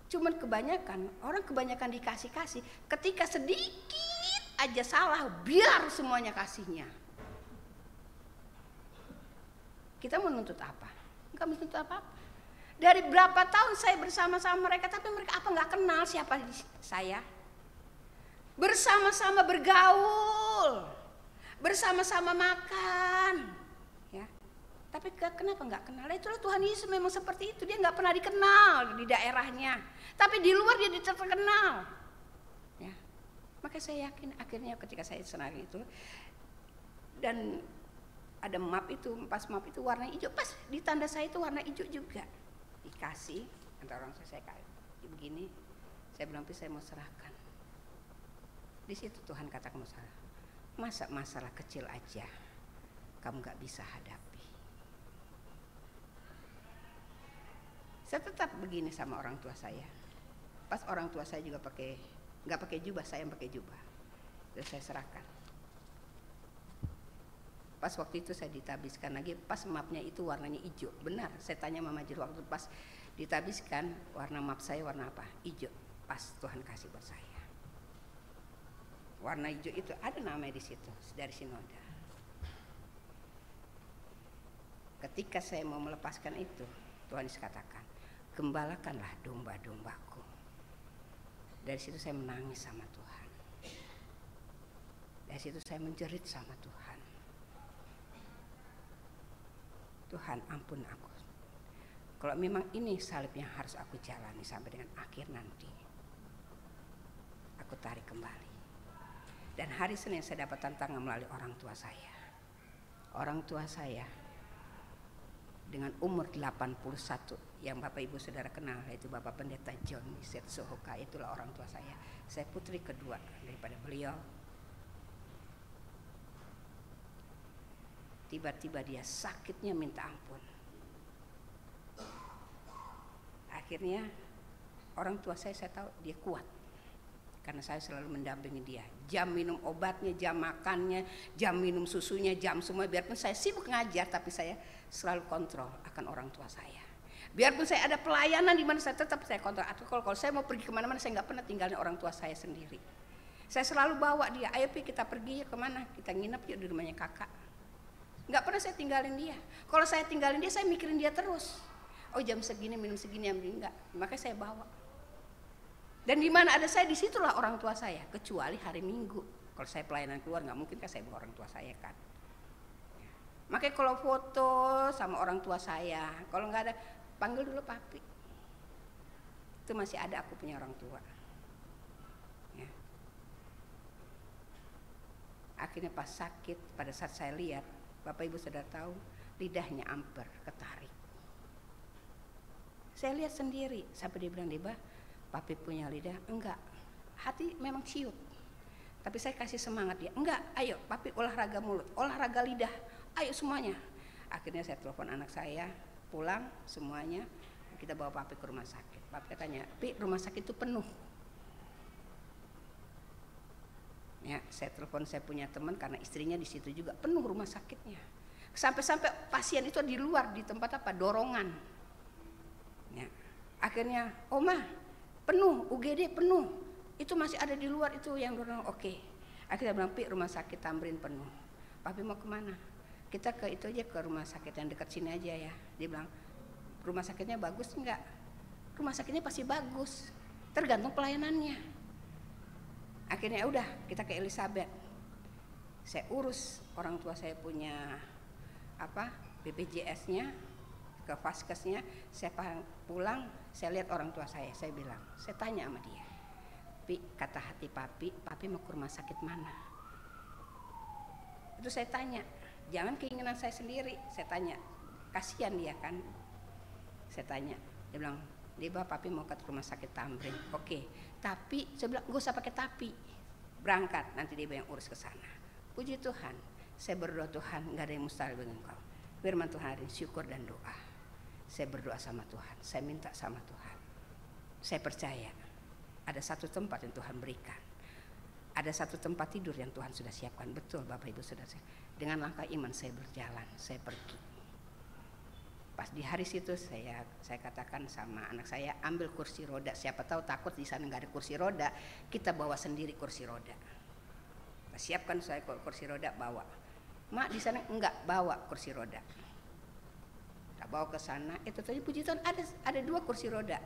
Cuman orang kebanyakan dikasih-kasih, ketika sedikit aja salah, biar semuanya kasihnya. Kita menuntut apa? Enggak menuntut apa-apa. Dari berapa tahun saya bersama-sama mereka, tapi mereka apa nggak kenal siapa saya? Bersama-sama bergaul, bersama-sama makan, ya. Tapi kenapa nggak kenal? Itulah Tuhan Yesus memang seperti itu. Dia nggak pernah dikenal di daerahnya, tapi di luar dia terkenal. Ya. Maka saya yakin akhirnya ketika saya senang itu, dan ada map itu, pas map itu warna hijau, pas di tanda saya itu warna hijau juga. Dikasih, antara orang saya kayak begini, saya bilang, saya mau serahkan. Di situ Tuhan katakan, masa masalah kecil aja kamu nggak bisa hadapi. Saya tetap begini sama orang tua saya. Pas orang tua saya juga nggak pakai jubah, saya yang pakai jubah. Terus saya serahkan. Pas waktu itu saya ditabiskan lagi, pas mapnya itu warnanya hijau. Benar, saya tanya Mama Jir waktu pas ditabiskan, warna map saya warna apa? Hijau. Pas Tuhan kasih buat saya. Warna hijau itu ada namanya di situ, dari Sinoda. Ketika saya mau melepaskan itu, Tuhan katakan, gembalakanlah domba-dombaku. Dari situ saya menangis sama Tuhan. Dari situ saya menjerit sama Tuhan. Tuhan, ampun aku. Kalau memang ini salib yang harus aku jalani sampai dengan akhir nanti, aku tarik kembali. Dan hari Senin saya dapat tantangan melalui orang tua saya. Orang tua saya dengan umur 81 yang Bapak Ibu Saudara kenal, yaitu Bapak Pendeta John Miset Sohoka, itulah orang tua saya. Saya putri kedua daripada beliau. Tiba-tiba dia sakitnya minta ampun. Akhirnya orang tua saya tahu dia kuat. Karena saya selalu mendampingi dia. Jam minum obatnya, jam makannya, jam minum susunya, jam semua. Biarpun saya sibuk ngajar, tapi saya selalu kontrol akan orang tua saya. Biarpun saya ada pelayanan di mana saya tetap saya kontrol. Atau kalau saya mau pergi kemana-mana, saya nggak pernah tinggalin orang tua saya sendiri. Saya selalu bawa dia, ayo Pi kita pergi yuk kemana? Kita nginep yuk di rumahnya kakak. Nggak pernah saya tinggalin dia. Kalau saya tinggalin dia, saya mikirin dia terus. Oh jam segini minum segini, enggak. Makanya saya bawa. Dan di mana ada saya, disitulah orang tua saya. Kecuali hari Minggu. Kalau saya pelayanan keluar, nggak mungkin kan saya bawa orang tua saya kan. Makanya kalau foto sama orang tua saya, kalau nggak ada, panggil dulu papi. Itu masih ada aku punya orang tua. Ya. Akhirnya pas sakit, pada saat saya lihat, Bapak Ibu sudah tahu, lidahnya amper, ketarik. Saya lihat sendiri, sampai dia bilang, Deba, papi punya lidah? Enggak, hati memang ciut. Tapi saya kasih semangat dia, enggak, ayo papi olahraga mulut, olahraga lidah, ayo semuanya. Akhirnya saya telepon anak saya, pulang semuanya, kita bawa papi ke rumah sakit. Papi tanya, Pi rumah sakit itu penuh. Ya, saya telepon saya punya teman karena istrinya di situ juga penuh rumah sakitnya. Sampai-sampai pasien itu di luar di tempat apa? Dorongan. Ya. Akhirnya, Oma, penuh, UGD penuh. Itu masih ada di luar itu yang dorong. Oke. Akhirnya bilang, Pi rumah sakit Tamrin penuh. Papi mau kemana? Kita ke itu aja, ke rumah sakit yang dekat sini aja ya. Dia bilang, rumah sakitnya bagus enggak? Rumah sakitnya pasti bagus. tergantung pelayanannya. Akhirnya udah kita ke Elizabeth. Saya urus orang tua saya punya BPJS-nya, ke Vaskesnya. Saya pulang, saya lihat orang tua saya bilang, saya tanya sama dia, Pi, kata hati papi mau ke rumah sakit mana? Itu saya tanya, jangan keinginan saya sendiri. Saya tanya, kasihan dia kan. Saya tanya, dia bilang, Deba, papi mau ke rumah sakit Tamrin. Oke, tapi saya bilang, gak usah pakai tapi, berangkat, nanti Deba yang urus ke sana. Puji Tuhan, saya berdoa, Tuhan, gak ada yang mustahil bagi Engkau. Firman Tuhan hari ini, syukur dan doa. Saya berdoa sama Tuhan, saya minta sama Tuhan. Saya percaya ada satu tempat yang Tuhan berikan, ada satu tempat tidur yang Tuhan sudah siapkan. Betul Bapak Ibu Saudara, dengan langkah iman saya berjalan, saya pergi. Pas di hari situ saya katakan sama anak saya, ambil kursi roda. Siapa tahu takut di sana nggak ada kursi roda, kita bawa sendiri kursi roda. Kita siapkan saya kursi roda, bawa. Mak di sana enggak bawa kursi roda. Kita bawa ke sana. Itu tadi puji Tuhan ada 2 kursi roda.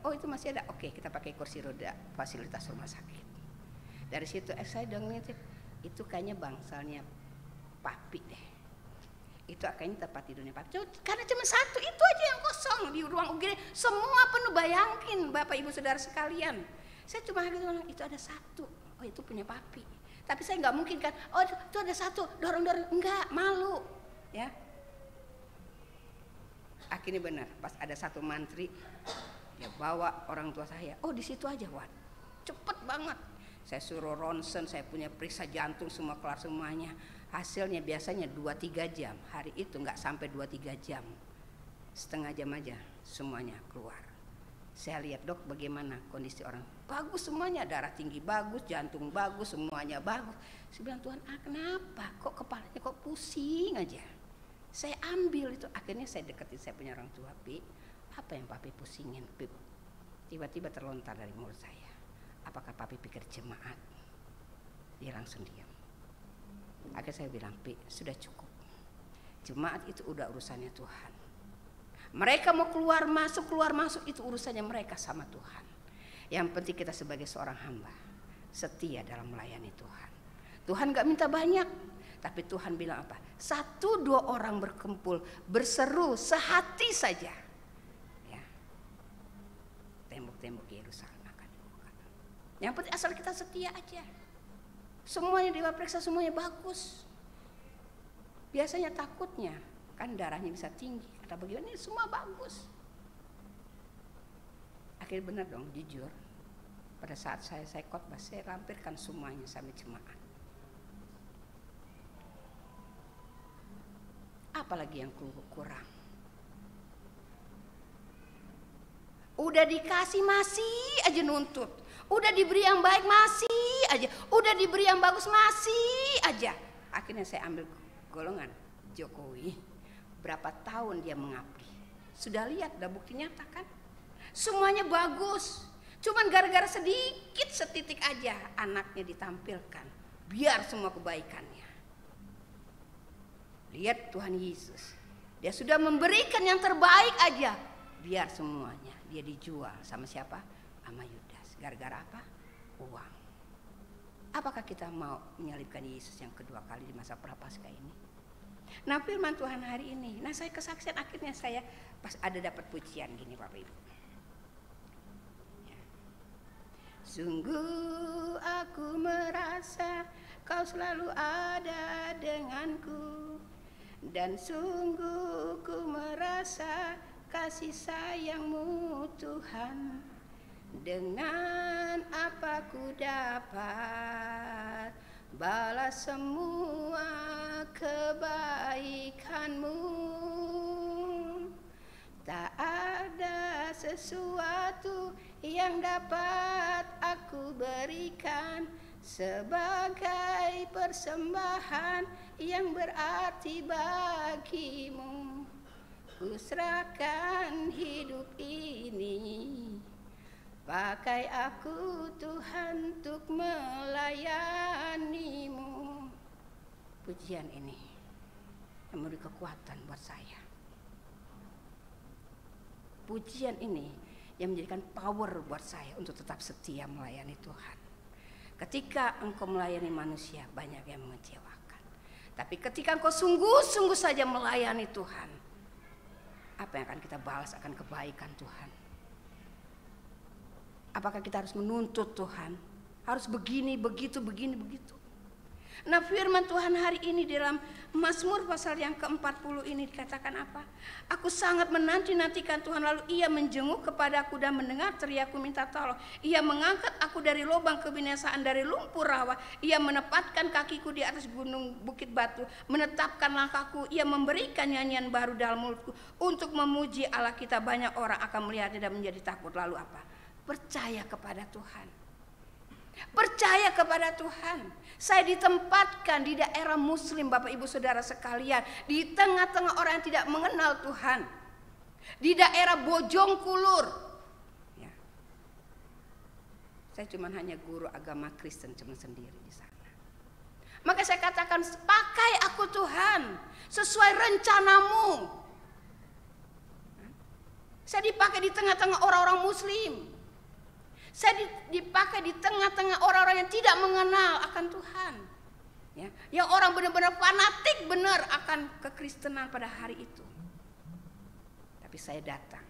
Oh itu masih ada. Oke, kita pakai kursi roda fasilitas rumah sakit. Dari situ saya dong itu kayaknya bangsalnya papi deh. Itu kayaknya tempat tidurnya papi. Karena cuma satu itu aja yang kosong di ruang UGD. Semua penuh, bayangin Bapak Ibu Saudara sekalian. Saya cuma bilang itu ada satu. Oh itu punya papi. Tapi saya nggak mungkin kan. Oh itu ada satu, dorong. Enggak, malu. Ya. Akhirnya benar. Pas ada satu mantri, dia bawa orang tua saya. Oh di situ aja, Wan. Cepet banget. Saya suruh ronsen, saya punya periksa jantung semua kelar semuanya. Hasilnya biasanya 2-3 jam. Hari itu nggak sampai 2-3 jam. Setengah jam aja semuanya keluar. Saya lihat, Dok, bagaimana kondisi orang. Bagus semuanya, darah tinggi bagus, jantung bagus, semuanya bagus. Saya bilang, Tuhan, kenapa? Kok kepalanya kok pusing aja? Saya ambil itu. Akhirnya saya deketin saya punya orang tua, Pi. Apa yang papi pusingin, Pi? Tiba-tiba terlontar dari mulut saya. Apakah papi pikir jemaat? Dia langsung diam. Akhirnya saya bilang, Pi, sudah cukup. Jemaat itu udah urusannya Tuhan. Mereka mau keluar masuk itu urusannya mereka sama Tuhan. Yang penting kita sebagai seorang hamba setia dalam melayani Tuhan. Tuhan gak minta banyak, tapi Tuhan bilang apa? 1-2 orang berkumpul, berseru sehati saja. Ya. Tembok-tembok Yerusalem akan dibuka. Yang penting asal kita setia aja. Semuanya diperiksa, semuanya bagus. Biasanya takutnya kan darahnya bisa tinggi atau bagaimana, ini semua bagus. Akhirnya benar dong, jujur. Pada saat saya khotbah, saya lampirkan semuanya sama jemaat. Apalagi yang kurang? Udah dikasih masih aja nuntut. Udah diberi yang baik masih aja. Udah diberi yang bagus masih aja. Akhirnya saya ambil golongan Jokowi. Berapa tahun dia mengabdi. Sudah lihat, udah bukti nyata kan? Semuanya bagus. Cuman gara-gara sedikit setitik aja anaknya ditampilkan. Biar semua kebaikannya. Lihat Tuhan Yesus. Dia sudah memberikan yang terbaik aja. Biar semuanya dia dijual sama siapa? Sama Yudas. Gara-gara apa? Uang. Apakah kita mau menyalibkan Yesus yang kedua kali di masa Prapaskah ini? Nah firman Tuhan hari ini. Nah saya kesaksian akhirnya saya pas ada dapat pujian gini Bapak Ibu. Ya. Sungguh aku merasa kau selalu ada denganku. Dan sungguh ku merasa kasih sayangmu Tuhan. Dengan apa ku dapat balas semua kebaikanmu. Tak ada sesuatu yang dapat aku berikan sebagai persembahan yang berarti bagimu. Ku serahkan hidup ini, pakai aku Tuhan untuk melayanimu. Pujian ini yang memberi kekuatan buat saya. Pujian ini yang menjadikan power buat saya untuk tetap setia melayani Tuhan. Ketika engkau melayani manusia, banyak yang mengecewakan. Tapi ketika engkau sungguh-sungguh saja melayani Tuhan, apa yang akan kita balas akan kebaikan Tuhan. Apakah kita harus menuntut Tuhan? Harus begini, begitu, begini, begitu. Nah, firman Tuhan hari ini dalam Mazmur pasal yang ke-40 ini dikatakan apa? Aku sangat menanti-nantikan Tuhan, lalu ia menjenguk kepadaku dan mendengar teriakku minta tolong. Ia mengangkat aku dari lubang kebinasaan, dari lumpur rawa. Ia menempatkan kakiku di atas gunung bukit batu, menetapkan langkahku. Ia memberikan nyanyian baru dalam mulutku. Untuk memuji Allah kita, banyak orang akan melihatnya dan menjadi takut. Lalu apa? Percaya kepada Tuhan. Percaya kepada Tuhan. Saya ditempatkan di daerah muslim, Bapak Ibu Saudara sekalian, di tengah-tengah orang yang tidak mengenal Tuhan, di daerah Bojongkulur ya. Saya cuma hanya guru agama Kristen cuma sendiri di sana. Maka saya katakan, pakai aku Tuhan sesuai rencanamu. Saya dipakai di tengah-tengah orang-orang muslim. Saya dipakai di tengah-tengah orang-orang yang tidak mengenal akan Tuhan, ya, yang orang benar-benar fanatik benar akan kekristenan pada hari itu. Tapi saya datang,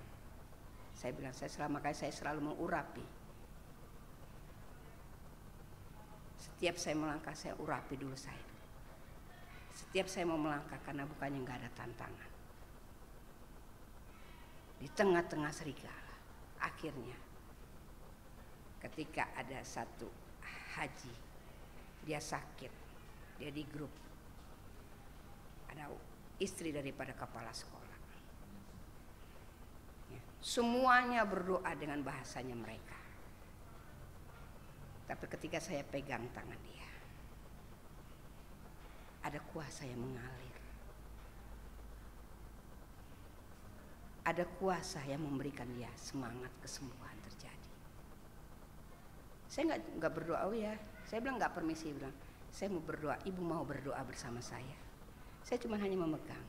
saya bilang, makanya saya selalu mengurapi. Setiap saya melangkah, saya urapi dulu saya. Setiap saya mau melangkah, karena bukannya nggak ada tantangan. Di tengah-tengah serigala, akhirnya ketika ada satu haji, dia sakit, dia di grup, ada istri daripada kepala sekolah, ya, semuanya berdoa dengan bahasanya mereka. Tapi ketika saya pegang tangan dia, ada kuasa yang mengalir, ada kuasa yang memberikan dia semangat kesembuhan terjadi. Saya nggak berdoa, oh ya, saya bilang nggak permisi, bilang saya mau berdoa, ibu mau berdoa bersama saya. Saya cuma hanya memegang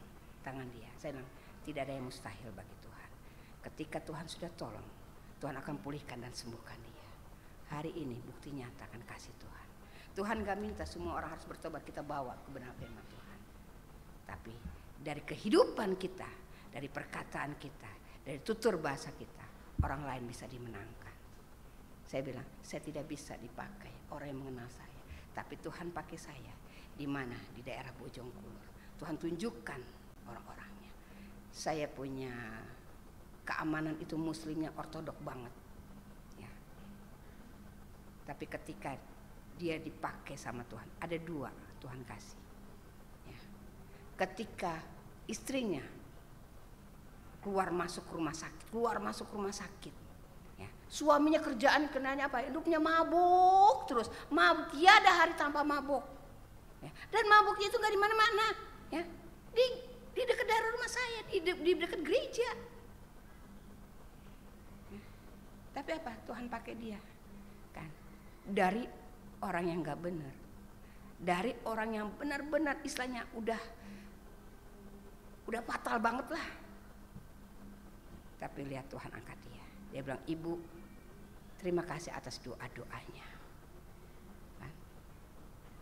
tangan dia. Saya bilang tidak ada yang mustahil bagi Tuhan. Ketika Tuhan sudah tolong, Tuhan akan pulihkan dan sembuhkan dia. Hari ini bukti nyata akan kasih Tuhan. Tuhan gak minta semua orang harus bertobat, kita bawa kebenaran firman Tuhan. Tapi dari kehidupan kita, dari perkataan kita, dari tutur bahasa kita, orang lain bisa dimenangkan. Saya bilang, saya tidak bisa dipakai orang yang mengenal saya, tapi Tuhan pakai saya. Di mana? Di daerah Bojongkulur. Tuhan tunjukkan orang-orangnya. Saya punya keamanan itu muslimnya ortodok banget, ya. Tapi ketika dia dipakai sama Tuhan, ada dua Tuhan kasih. Ya. Ketika istrinya keluar masuk rumah sakit. Suaminya kerjaan kenanya apa? Hidupnya mabuk terus, mabuk tiada hari tanpa mabuk. Ya. Dan mabuknya itu nggak di mana-mana, ya. Di dekat daerah rumah saya, di dekat gereja. Ya. Tapi apa? Tuhan pakai dia, kan? Dari orang yang nggak benar, dari orang yang benar-benar istilahnya udah fatal banget lah. Tapi lihat Tuhan angkat dia. Dia bilang, ibu, terima kasih atas doa-doanya. Kan?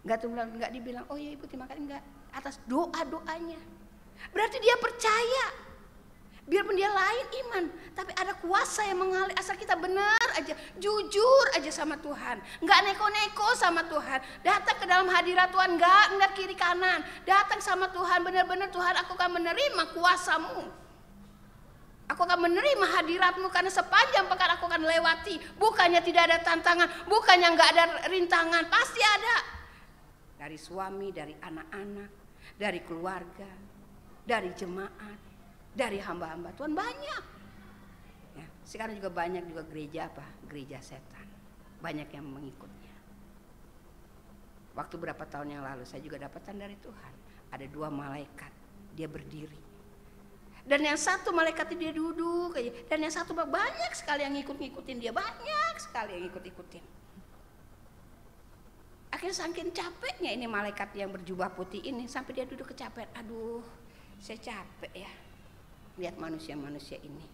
Nggak dibilang, oh ya ibu terima kasih, enggak, atas doa-doanya. Berarti dia percaya. Biarpun dia lain iman, tapi ada kuasa yang mengalir asal kita benar aja, jujur aja sama Tuhan, nggak neko-neko sama Tuhan. Datang ke dalam hadirat Tuhan, nggak kiri kanan. Datang sama Tuhan, benar-benar Tuhan, aku akan menerima kuasamu. Aku akan menerima hadiratmu karena sepanjang pekan aku akan lewati. Bukannya tidak ada tantangan, bukannya nggak ada rintangan, pasti ada. Dari suami, dari anak-anak, dari keluarga, dari jemaat, dari hamba-hamba Tuhan banyak. Ya, sekarang juga banyak juga gereja apa? Gereja setan. Banyak yang mengikutnya. Waktu berapa tahun yang lalu saya juga dapatkan dari Tuhan. Ada 2 malaikat, dia berdiri. Dan yang satu malaikat dia duduk aja, dan yang satu banyak sekali yang ngikutin dia, banyak sekali yang ikut-ikutin. Akhirnya saking capeknya ini malaikat yang berjubah putih ini, sampai dia duduk kecapean. Aduh, saya capek ya lihat manusia-manusia ini.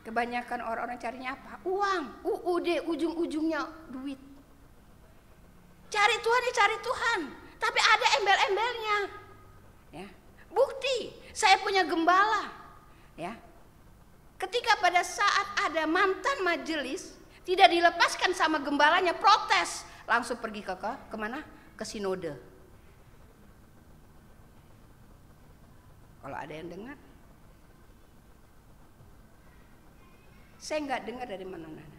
Kebanyakan orang-orang carinya apa? Uang, UUD, ujung-ujungnya duit. Cari Tuhan ya cari Tuhan, tapi ada embel-embelnya. Ya. Bukti, saya punya gembala. Ya. Ketika pada saat ada mantan majelis tidak dilepaskan sama gembalanya, protes, langsung pergi ke kemana? Ke sinode. Kalau ada yang dengar, saya nggak dengar dari mana-mana.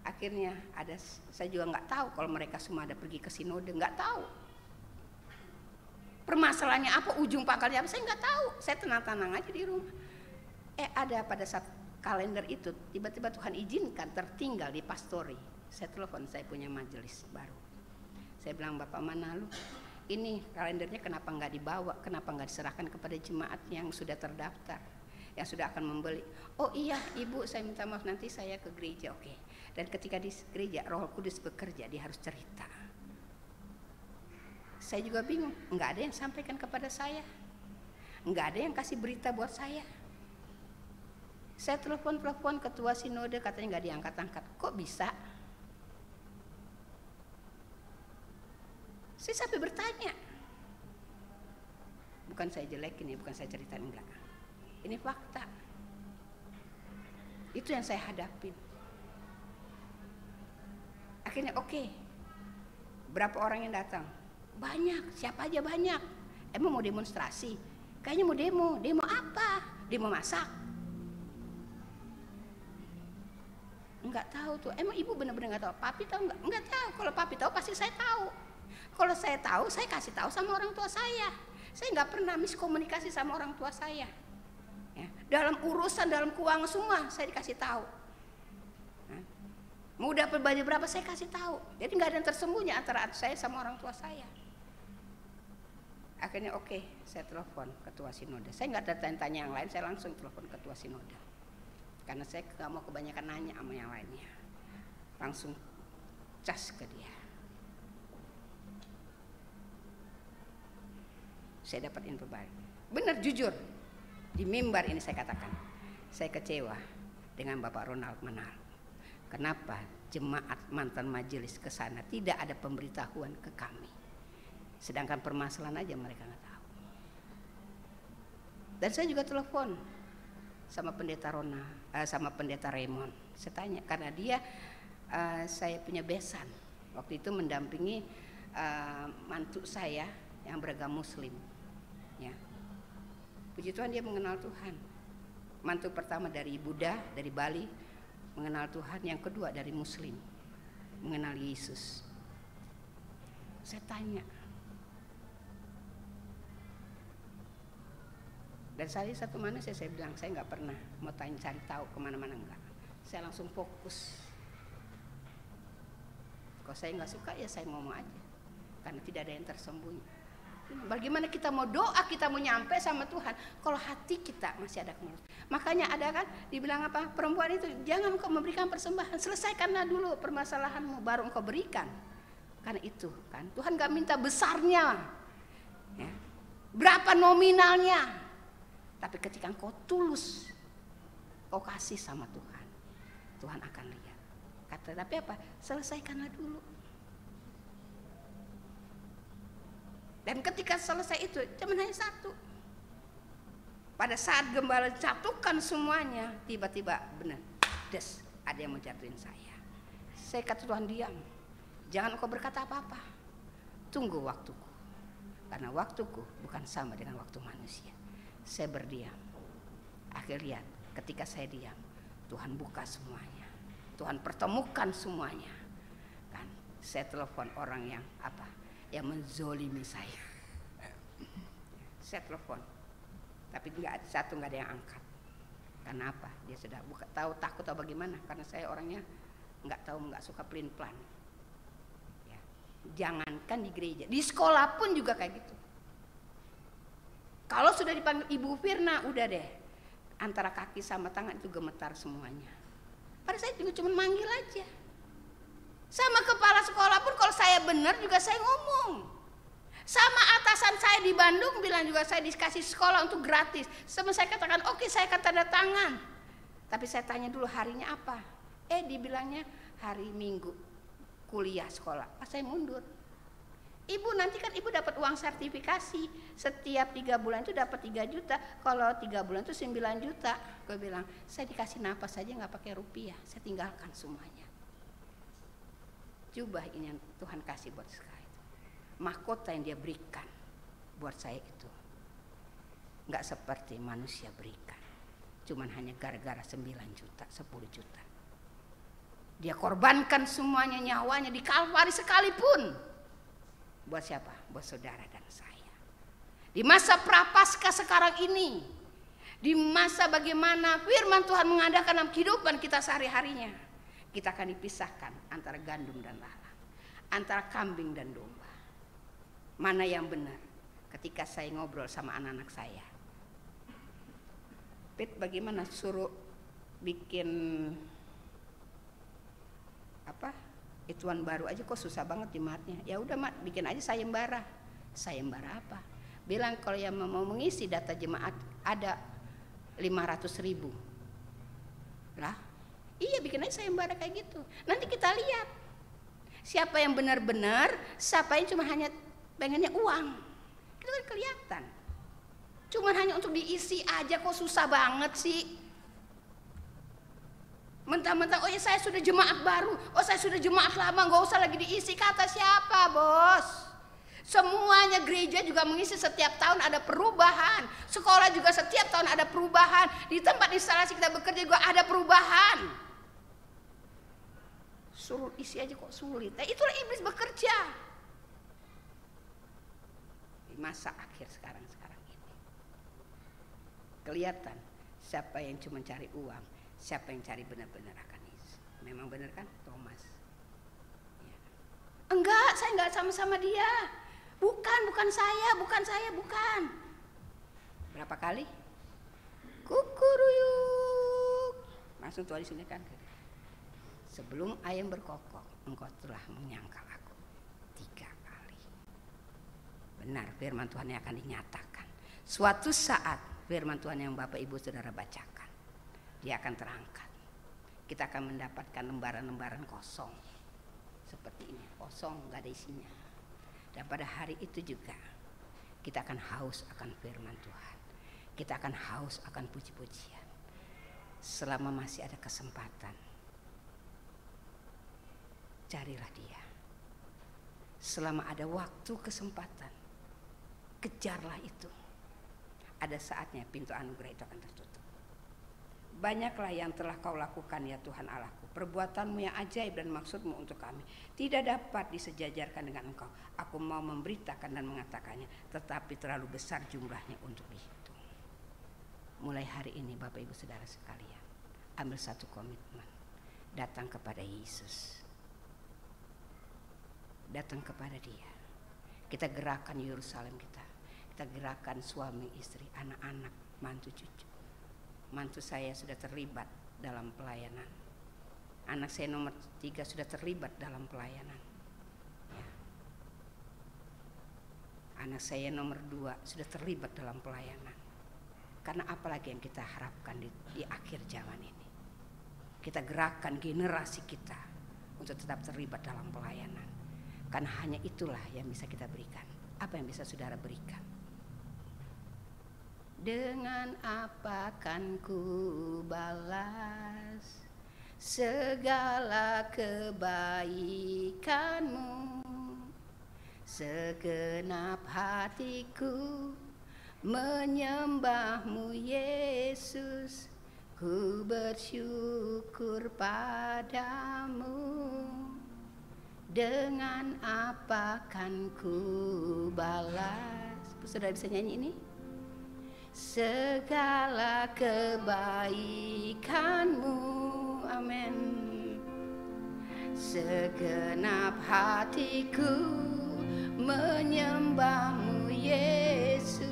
Akhirnya ada, saya juga nggak tahu kalau mereka semua ada pergi ke sinode, nggak tahu. Permasalahannya apa, ujung pangkalnya apa, saya nggak tahu. Saya tenang-tenang aja di rumah. Ada pada saat kalender itu, tiba-tiba Tuhan izinkan tertinggal di pastori. Saya telepon, saya punya majelis baru. Saya bilang, Bapak mana lu? Ini kalendernya kenapa nggak dibawa, kenapa nggak diserahkan kepada jemaat yang sudah terdaftar, yang sudah akan membeli. Oh iya Ibu, saya minta maaf, nanti saya ke gereja. Oke. Dan ketika di gereja Roh Kudus bekerja, dia harus cerita. Saya juga bingung, nggak ada yang sampaikan kepada saya, nggak ada yang kasih berita buat saya. Saya telepon ketua sinode, katanya nggak diangkat-angkat. Kok bisa? Saya sampai bertanya. Bukan saya jelekin ya, bukan saya ceritain, enggak. Ini fakta. Itu yang saya hadapin. Akhirnya oke. Berapa orang yang datang? Banyak, siapa aja banyak. Emang mau demonstrasi? Kayaknya mau demo. Demo apa? Demo masak? Enggak tahu tuh. Emang Ibu benar-benar enggak tahu? Papi tahu enggak? Enggak tahu. Kalau Papi tahu pasti saya tahu. Kalau saya tahu, saya kasih tahu sama orang tua saya. Saya nggak pernah miskomunikasi sama orang tua saya. Ya, dalam urusan, dalam keuangan semua saya dikasih tahu. Nah, mau dapat baju berapa saya kasih tahu. Jadi nggak ada yang tersembunyi antara saya sama orang tua saya. Akhirnya oke, saya telepon ketua sinode. Saya nggak ada tanya-tanya yang lain, saya langsung telepon ketua sinode. Karena saya nggak mau kebanyakan nanya sama yang lainnya. Langsung cas ke dia. Saya dapat info baik. Benar, jujur. Di mimbar ini saya katakan, saya kecewa dengan Bapak Ronald Manal. Kenapa jemaat mantan majelis ke sana tidak ada pemberitahuan ke kami? Sedangkan permasalahan aja mereka nggak tahu. Dan saya juga telepon sama pendeta sama pendeta Raymond. Saya tanya karena dia saya punya besan. Waktu itu mendampingi mantu saya yang beragama Muslim. Ya. Puji Tuhan dia mengenal Tuhan. Mantu pertama dari Buddha, dari Bali, mengenal Tuhan. Yang kedua dari Muslim, mengenal Yesus. Saya tanya. Dan satu mana saya bilang, saya nggak pernah mau tanya cari tahu kemana-mana, enggak. Saya langsung fokus. Kalau saya nggak suka ya saya ngomong aja. Karena tidak ada yang tersembunyi. Bagaimana kita mau doa, kita mau nyampe sama Tuhan kalau hati kita masih ada kemelut. Makanya ada kan dibilang apa, perempuan itu jangan engkau memberikan persembahan, selesaikanlah dulu permasalahanmu baru engkau berikan. Karena itu kan Tuhan gak minta besarnya ya, berapa nominalnya, tapi ketika engkau tulus kau kasih sama Tuhan, Tuhan akan lihat. Kata tapi apa, selesaikanlah dulu. Dan ketika selesai itu cuma hanya satu. Pada saat gembala jatuhkan semuanya, tiba-tiba benar, ada yang mau jatuhin saya. Saya kata Tuhan diam, jangan engkau berkata apa-apa, tunggu waktuku. Karena waktuku bukan sama dengan waktu manusia. Saya berdiam. Akhir lihat, ketika saya diam, Tuhan buka semuanya, Tuhan pertemukan semuanya. Kan, saya telepon orang yang apa? Yang menzolimi saya. Saya telepon, tapi nggak ada yang angkat. Karena apa? Dia sudah tahu takut atau bagaimana? Karena saya orangnya nggak suka pelin pelan. Ya. Jangankan di gereja, di sekolah pun juga kayak gitu. Kalau sudah dipanggil Ibu Firna, udah deh, antara kaki sama tangan itu gemetar semuanya. Pada saya juga cuma manggil aja. Sama kepala sekolah pun kalau saya benar juga saya ngomong. Sama atasan saya di Bandung bilang juga saya dikasih sekolah untuk gratis. Sama saya katakan oke, saya akan tanda tangan. Tapi saya tanya dulu harinya apa? Dibilangnya hari Minggu kuliah sekolah. Saya mundur. Ibu nanti kan ibu dapat uang sertifikasi. Setiap 3 bulan itu dapat 3 juta. Kalau 3 bulan itu 9 juta. Gue bilang, saya dikasih napas saja nggak pakai rupiah. Saya tinggalkan semuanya. Jubah ini yang Tuhan kasih buat saya. Mahkota yang dia berikan buat saya itu. Nggak seperti manusia berikan. Cuman hanya gara-gara 9 juta, 10 juta. Dia korbankan semuanya, nyawanya di Kalvari sekalipun. Buat siapa? Buat saudara dan saya. Di masa prapaskah sekarang ini, di masa bagaimana firman Tuhan mengadakan dalam kehidupan kita sehari-harinya, kita akan dipisahkan antara gandum dan lalang, antara kambing dan domba. Mana yang benar? Ketika saya ngobrol sama anak-anak saya, Pit, bagaimana suruh bikin ituan baru aja kok susah banget jemaatnya. Ya udah Mat, bikin aja sayembara. Sayembara apa? Bilang kalau yang mau mengisi data jemaat ada 500.000. Lah, iya bikin aja sayembara kayak gitu. Nanti kita lihat siapa yang benar-benar, siapa yang cuma hanya pengennya uang. Itu kan kelihatan. Cuman hanya untuk diisi aja kok susah banget sih. Mentang-mentang saya sudah jemaat baru, saya sudah jemaat lama, nggak usah lagi diisi. Kata siapa, bos? Semuanya gereja juga mengisi, setiap tahun ada perubahan. Sekolah juga setiap tahun ada perubahan. Di tempat instalasi kita bekerja juga ada perubahan. Suruh isi aja kok sulit. Itulah iblis bekerja di masa akhir sekarang ini. Kelihatan siapa yang cuma cari uang, siapa yang cari benar-benar akan isi. Memang benar kan Thomas? Ya. Enggak, saya enggak sama-sama dia. Bukan saya. Berapa kali? Kukuruyuk. Langsung tuh di sini kan. Sebelum ayam berkokok, engkau telah menyangkal aku 3 kali. Benar, firman Tuhan yang akan dinyatakan. Suatu saat firman Tuhan yang Bapak Ibu Saudara bacakan, dia akan terangkat. Kita akan mendapatkan lembaran-lembaran kosong. Seperti ini, kosong, gak ada isinya. Dan pada hari itu juga kita akan haus akan firman Tuhan. Kita akan haus akan puji-pujian. Selama masih ada kesempatan, carilah dia. Selama ada waktu kesempatan, kejarlah itu. Ada saatnya pintu anugerah itu akan tertutup. Banyaklah yang telah kau lakukan ya Tuhan Allahku. Perbuatanmu yang ajaib dan maksudmu untuk kami tidak dapat disejajarkan dengan engkau. Aku mau memberitakan dan mengatakannya, tetapi terlalu besar jumlahnya untuk dihitung. Mulai hari ini Bapak Ibu Saudara sekalian, ambil satu komitmen. Datang kepada Yesus. Datang kepada dia. Kita gerakan Yerusalem kita. Kita gerakan suami, istri, anak-anak, mantu, cucu. Mantu saya sudah terlibat dalam pelayanan. Anak saya nomor 3 sudah terlibat dalam pelayanan. Ya. Anak saya nomor 2 sudah terlibat dalam pelayanan. Karena apalagi yang kita harapkan di akhir zaman ini. Kita gerakan generasi kita untuk tetap terlibat dalam pelayanan. Karena hanya itulah yang bisa kita berikan. Apa yang bisa saudara berikan? Dengan apa kan ku balas segala kebaikanmu? Segenap hatiku menyembahmu Yesus. Ku bersyukur padamu. Dengan apa kan ku balas? Saudara bisa nyanyi ini? Segala kebaikanmu, amin. Segenap hatiku menyembahmu Yesus.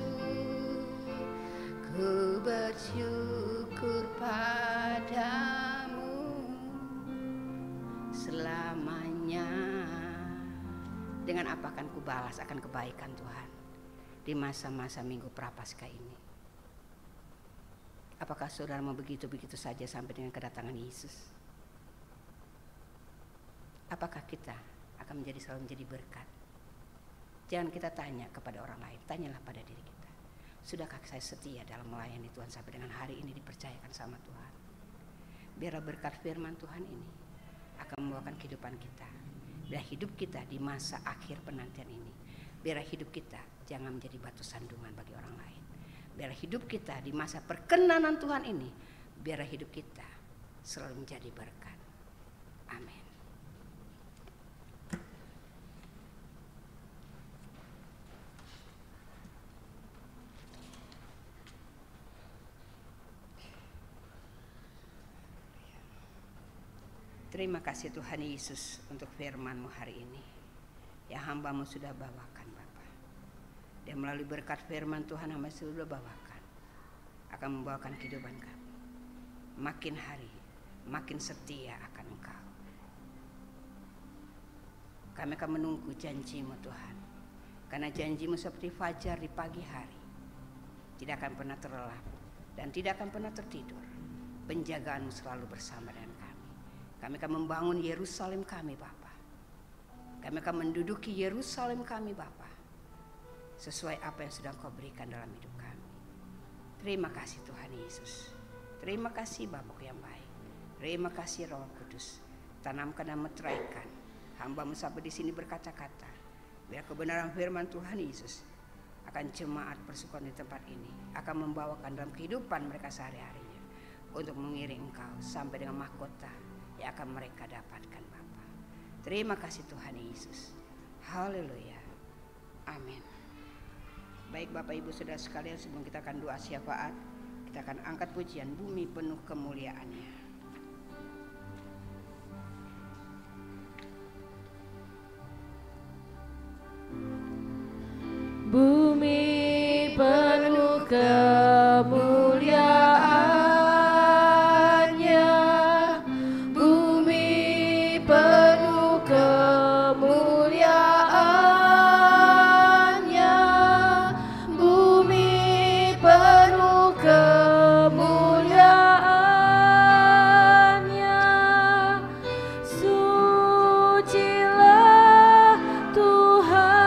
Ku bersyukur padamu selamanya. Dengan apa akan ku balas akan kebaikan Tuhan di masa-masa Minggu Prapaskah ini? Apakah saudara mau begitu-begitu saja sampai dengan kedatangan Yesus? Apakah kita akan selalu menjadi berkat? Jangan kita tanya kepada orang lain, tanyalah pada diri kita. Sudahkah saya setia dalam melayani Tuhan sampai dengan hari ini dipercayakan sama Tuhan? Biarlah berkat firman Tuhan ini akan membawakan kehidupan kita. Biar hidup kita di masa akhir penantian ini, biar hidup kita jangan menjadi batu sandungan bagi orang lain. Biar hidup kita di masa perkenanan Tuhan ini, biar hidup kita selalu menjadi berkat. Amin. Terima kasih Tuhan Yesus untuk firman-Mu hari ini yang hamba-Mu sudah bawakan Bapa. Dan melalui berkat firman Tuhan hamba sudah bawakan akan membawakan kehidupan kami. Makin hari makin setia akan Engkau. Kami akan menunggu janji-Mu Tuhan. Karena janji-Mu seperti fajar di pagi hari. Tidak akan pernah terlelap dan tidak akan pernah tertidur. Penjagaan-Mu selalu bersama dengan kami. Kami akan membangun Yerusalem kami Bapa. Kami akan menduduki Yerusalem kami Bapa. Sesuai apa yang sudah Kau berikan dalam hidup kami. Terima kasih Tuhan Yesus. Terima kasih Bapa yang baik. Terima kasih Roh Kudus. Tanamkan dan meteraikan hamba-Mu sampai di sini berkata-kata. Biar kebenaran firman Tuhan Yesus akan jemaat persekutuan di tempat ini akan membawakan dalam kehidupan mereka sehari-harinya untuk mengiring Engkau sampai dengan mahkota yang akan mereka dapatkan Bapa. Terima kasih Tuhan Yesus. Haleluya. Amin. Baik Bapak Ibu Saudara sekalian, sebelum kita akan doa syafaat, kita akan angkat pujian Bumi Penuh Kemuliaan-Nya. Bumi penuh kemuliaan-Nya, bumi penuh kemuliaan-Nya, bumi penuh kemuliaan-Nya. Sucilah Tuhan,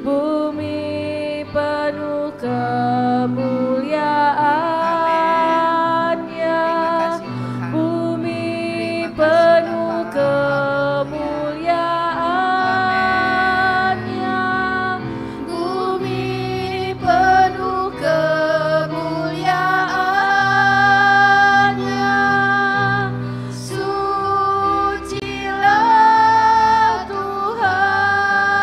bumi penuh kemuliaan-Nya, bumi penuh kemuliaan-Nya, bumi penuh kemuliaan-Nya. Sucilah Tuhan,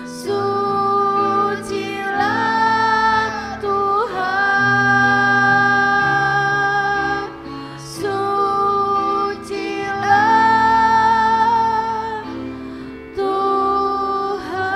sucilah Tuhan, sucilah Tuhan.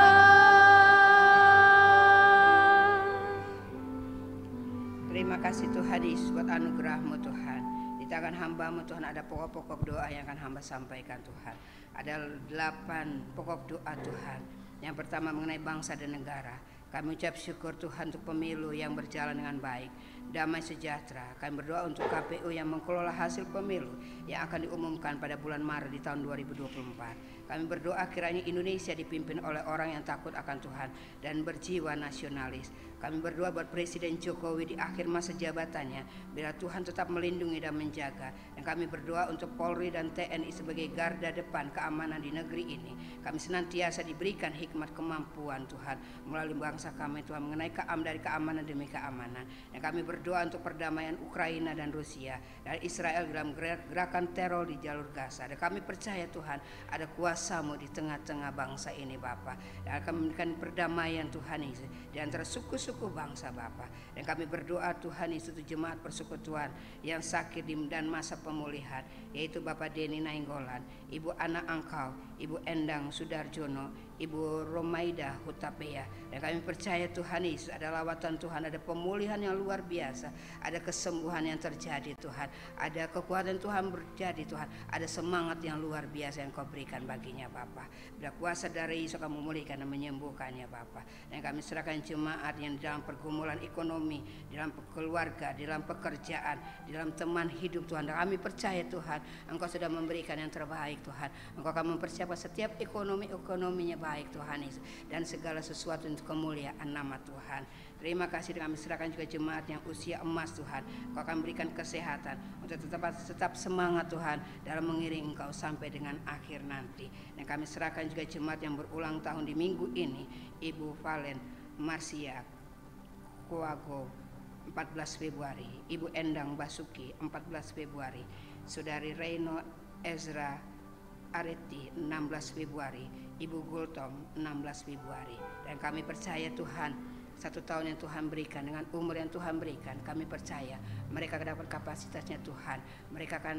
Terima kasih Tuhan Yesus buat anugerah-Mu Tuhan. Di tangan hamba-Mu Tuhan ada pokok-pokok doa yang akan hamba sampaikan Tuhan. Ada 8 pokok doa Tuhan. Yang pertama mengenai bangsa dan negara. Kami ucap syukur Tuhan untuk pemilu yang berjalan dengan baik, damai sejahtera. Kami berdoa untuk KPU yang mengelola hasil pemilu yang akan diumumkan pada bulan Maret di tahun 2024. Kami berdoa kiranya Indonesia dipimpin oleh orang yang takut akan Tuhan dan berjiwa nasionalis. Kami berdoa buat Presiden Jokowi di akhir masa jabatannya, biar Tuhan tetap melindungi dan menjaga. Dan kami berdoa untuk Polri dan TNI sebagai garda depan keamanan di negeri ini. Kami senantiasa diberikan hikmat kemampuan Tuhan melalui bangsa kami Tuhan mengenai dari keamanan demi keamanan. Dan kami berdoa untuk perdamaian Ukraina dan Rusia dan Israel dalam gerakan teror di jalur Gaza. Dan kami percaya Tuhan ada kuasa-Mu di tengah-tengah bangsa ini Bapa. Dan akan memberikan perdamaian Tuhan Yesus di antara suku-suku bangsa Bapa. Dan kami berdoa Tuhan Yesus untuk jemaat persekutuan yang sakit dan masa pemulihan, yaitu Bapak Denny Nainggolan, Ibu Ana Angkau, Ibu Endang Sudarjono, Ibu Romaida Hutapea. Dan kami percaya Tuhan Yesus ada lawatan Tuhan, ada pemulihan yang luar biasa, ada kesembuhan yang terjadi Tuhan, ada kekuatan Tuhan berjadi Tuhan, ada semangat yang luar biasa yang Kau berikan baginya Bapa. Bila kuasa dari Yesus Kau memulihkan dan menyembuhkannya Bapa. Dan kami serahkan jemaat yang dalam pergumulan ekonomi, di dalam keluarga, di dalam pekerjaan, di dalam teman hidup Tuhan. Dan kami percaya Tuhan Engkau sudah memberikan yang terbaik Tuhan. Engkau akan mempersiapkan setiap ekonominya baik Tuhan Yesus, dan segala sesuatu untuk kemuliaan nama Tuhan. Terima kasih, kami serahkan juga jemaat yang usia emas Tuhan. Engkau akan berikan kesehatan untuk tetap semangat Tuhan dalam mengiring Engkau sampai dengan akhir nanti. Dan kami serahkan juga jemaat yang berulang tahun di minggu ini, Ibu Valen Marsia Kuago 14 Februari, Ibu Endang Basuki 14 Februari, Saudari Reino Ezra Areti 16 Februari, Ibu Gultom 16 Februari. Dan kami percaya Tuhan, 1 tahun yang Tuhan berikan dengan umur yang Tuhan berikan, kami percaya mereka akan dapat kapasitasnya Tuhan. Mereka akan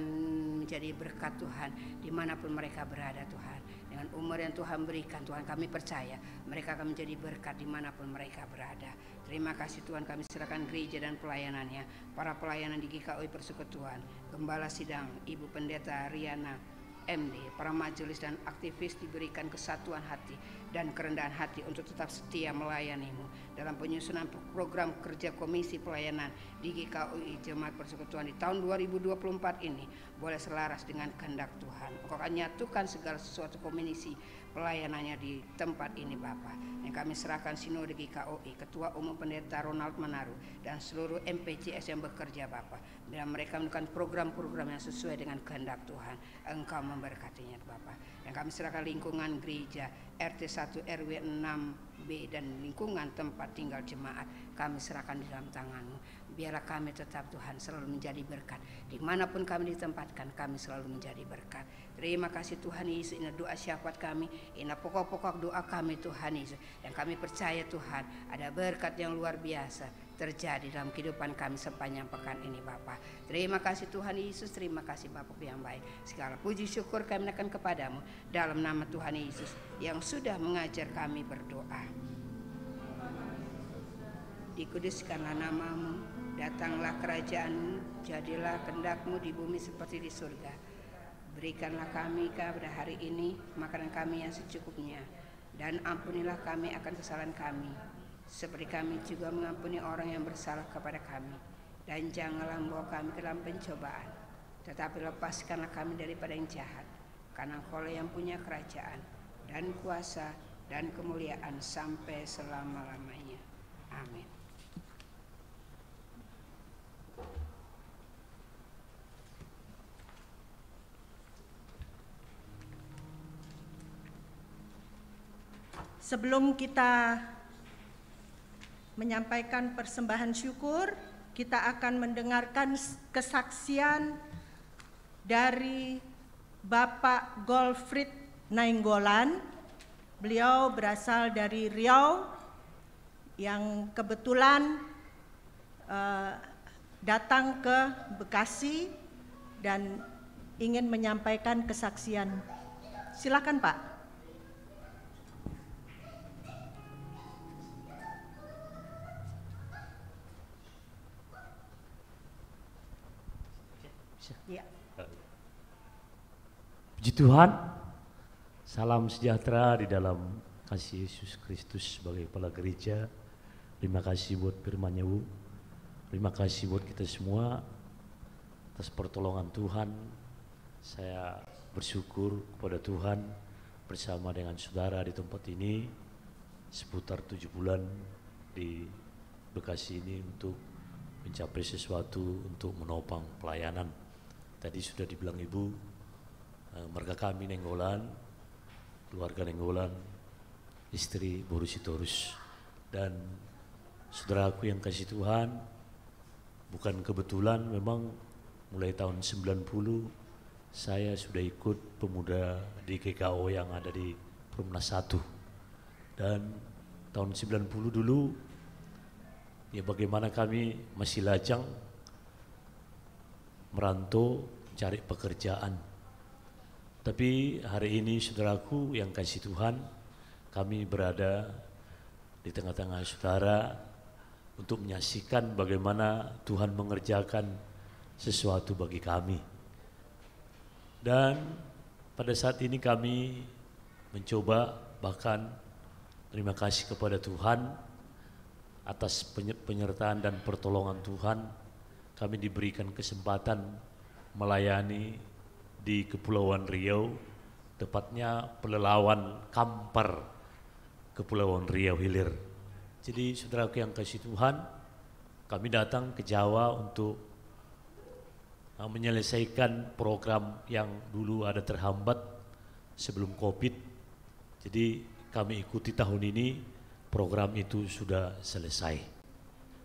menjadi berkat Tuhan dimanapun mereka berada Tuhan. Dengan umur yang Tuhan berikan Tuhan, kami percaya mereka akan menjadi berkat dimanapun mereka berada. Terima kasih Tuhan, kami serahkan gereja dan pelayanannya, para pelayanan di GKOI Persekutuan, Gembala Sidang, Ibu Pendeta Riana MD, para majelis dan aktivis diberikan kesatuan hati dan kerendahan hati untuk tetap setia melayanimu dalam penyusunan program kerja Komisi Pelayanan di GKOI Jemaat Persekutuan di tahun 2024 ini boleh selaras dengan kehendak Tuhan. Engkau akan nyatukan segala sesuatu komisi pelayanannya di tempat ini Bapa. Yang kami serahkan Sinode GKOI, Ketua Umum Pendeta Ronald Manaru dan seluruh MPCS yang bekerja Bapa. Bila mereka melakukan program-program yang sesuai dengan kehendak Tuhan, Engkau memberkatinya Bapa. Dan kami serahkan lingkungan gereja RT 1 RW 6B dan lingkungan tempat tinggal jemaat, kami serahkan di dalam tangan-Mu. Biarlah kami tetap Tuhan selalu menjadi berkat. Dimanapun kami ditempatkan, kami selalu menjadi berkat. Terima kasih Tuhan Yesus, ini doa syafaat kami, ini pokok-pokok doa kami Tuhan Yesus. Dan kami percaya Tuhan ada berkat yang luar biasa terjadi dalam kehidupan kami sepanjang pekan ini Bapa. Terima kasih Tuhan Yesus, terima kasih Bapa yang baik. Segala puji syukur kami naikkan kepadamu dalam nama Tuhan Yesus yang sudah mengajar kami berdoa. Dikuduskanlah nama-Mu, datanglah kerajaan-Mu, jadilah kehendak-Mu di bumi seperti di surga. Berikanlah kami pada hari ini makanan kami yang secukupnya, dan ampunilah kami akan kesalahan kami, seperti kami juga mengampuni orang yang bersalah kepada kami. Dan janganlah membawa kami ke dalam pencobaan, tetapi lepaskanlah kami daripada yang jahat, karena Engkau yang punya kerajaan dan kuasa dan kemuliaan sampai selama-lamanya. Amin. Sebelum kita menyampaikan persembahan syukur, kita akan mendengarkan kesaksian dari Bapak Golfried Nainggolan. Beliau berasal dari Riau yang kebetulan datang ke Bekasi dan ingin menyampaikan kesaksian. Silakan Pak. Ya. Puji Tuhan, salam sejahtera di dalam kasih Yesus Kristus sebagai kepala gereja. Terima kasih buat firman-Nya Bu. Terima kasih buat kita semua atas pertolongan Tuhan. Saya bersyukur kepada Tuhan bersama dengan saudara di tempat ini seputar 7 bulan di Bekasi ini untuk mencapai sesuatu untuk menopang pelayanan. Tadi sudah dibilang Ibu, marga kami Nainggolan, keluarga Nainggolan, istri Boru Sitorus, dan saudaraku yang kasih Tuhan, bukan kebetulan memang mulai tahun 90 saya sudah ikut pemuda di GKO yang ada di Perumnas 1. Dan tahun 90 dulu, ya bagaimana kami masih lajang merantau cari pekerjaan. Tapi hari ini saudaraku yang kasih Tuhan, kami berada di tengah-tengah saudara untuk menyaksikan bagaimana Tuhan mengerjakan sesuatu bagi kami. Dan pada saat ini kami mencoba, bahkan terima kasih kepada Tuhan atas penyertaan dan pertolongan Tuhan, kami diberikan kesempatan melayani di Kepulauan Riau, tepatnya Pelelawan Kampar, Kepulauan Riau Hilir. Jadi saudaraku yang kasih Tuhan, kami datang ke Jawa untuk menyelesaikan program yang dulu ada terhambat sebelum Covid. Jadi kami ikuti tahun ini, program itu sudah selesai.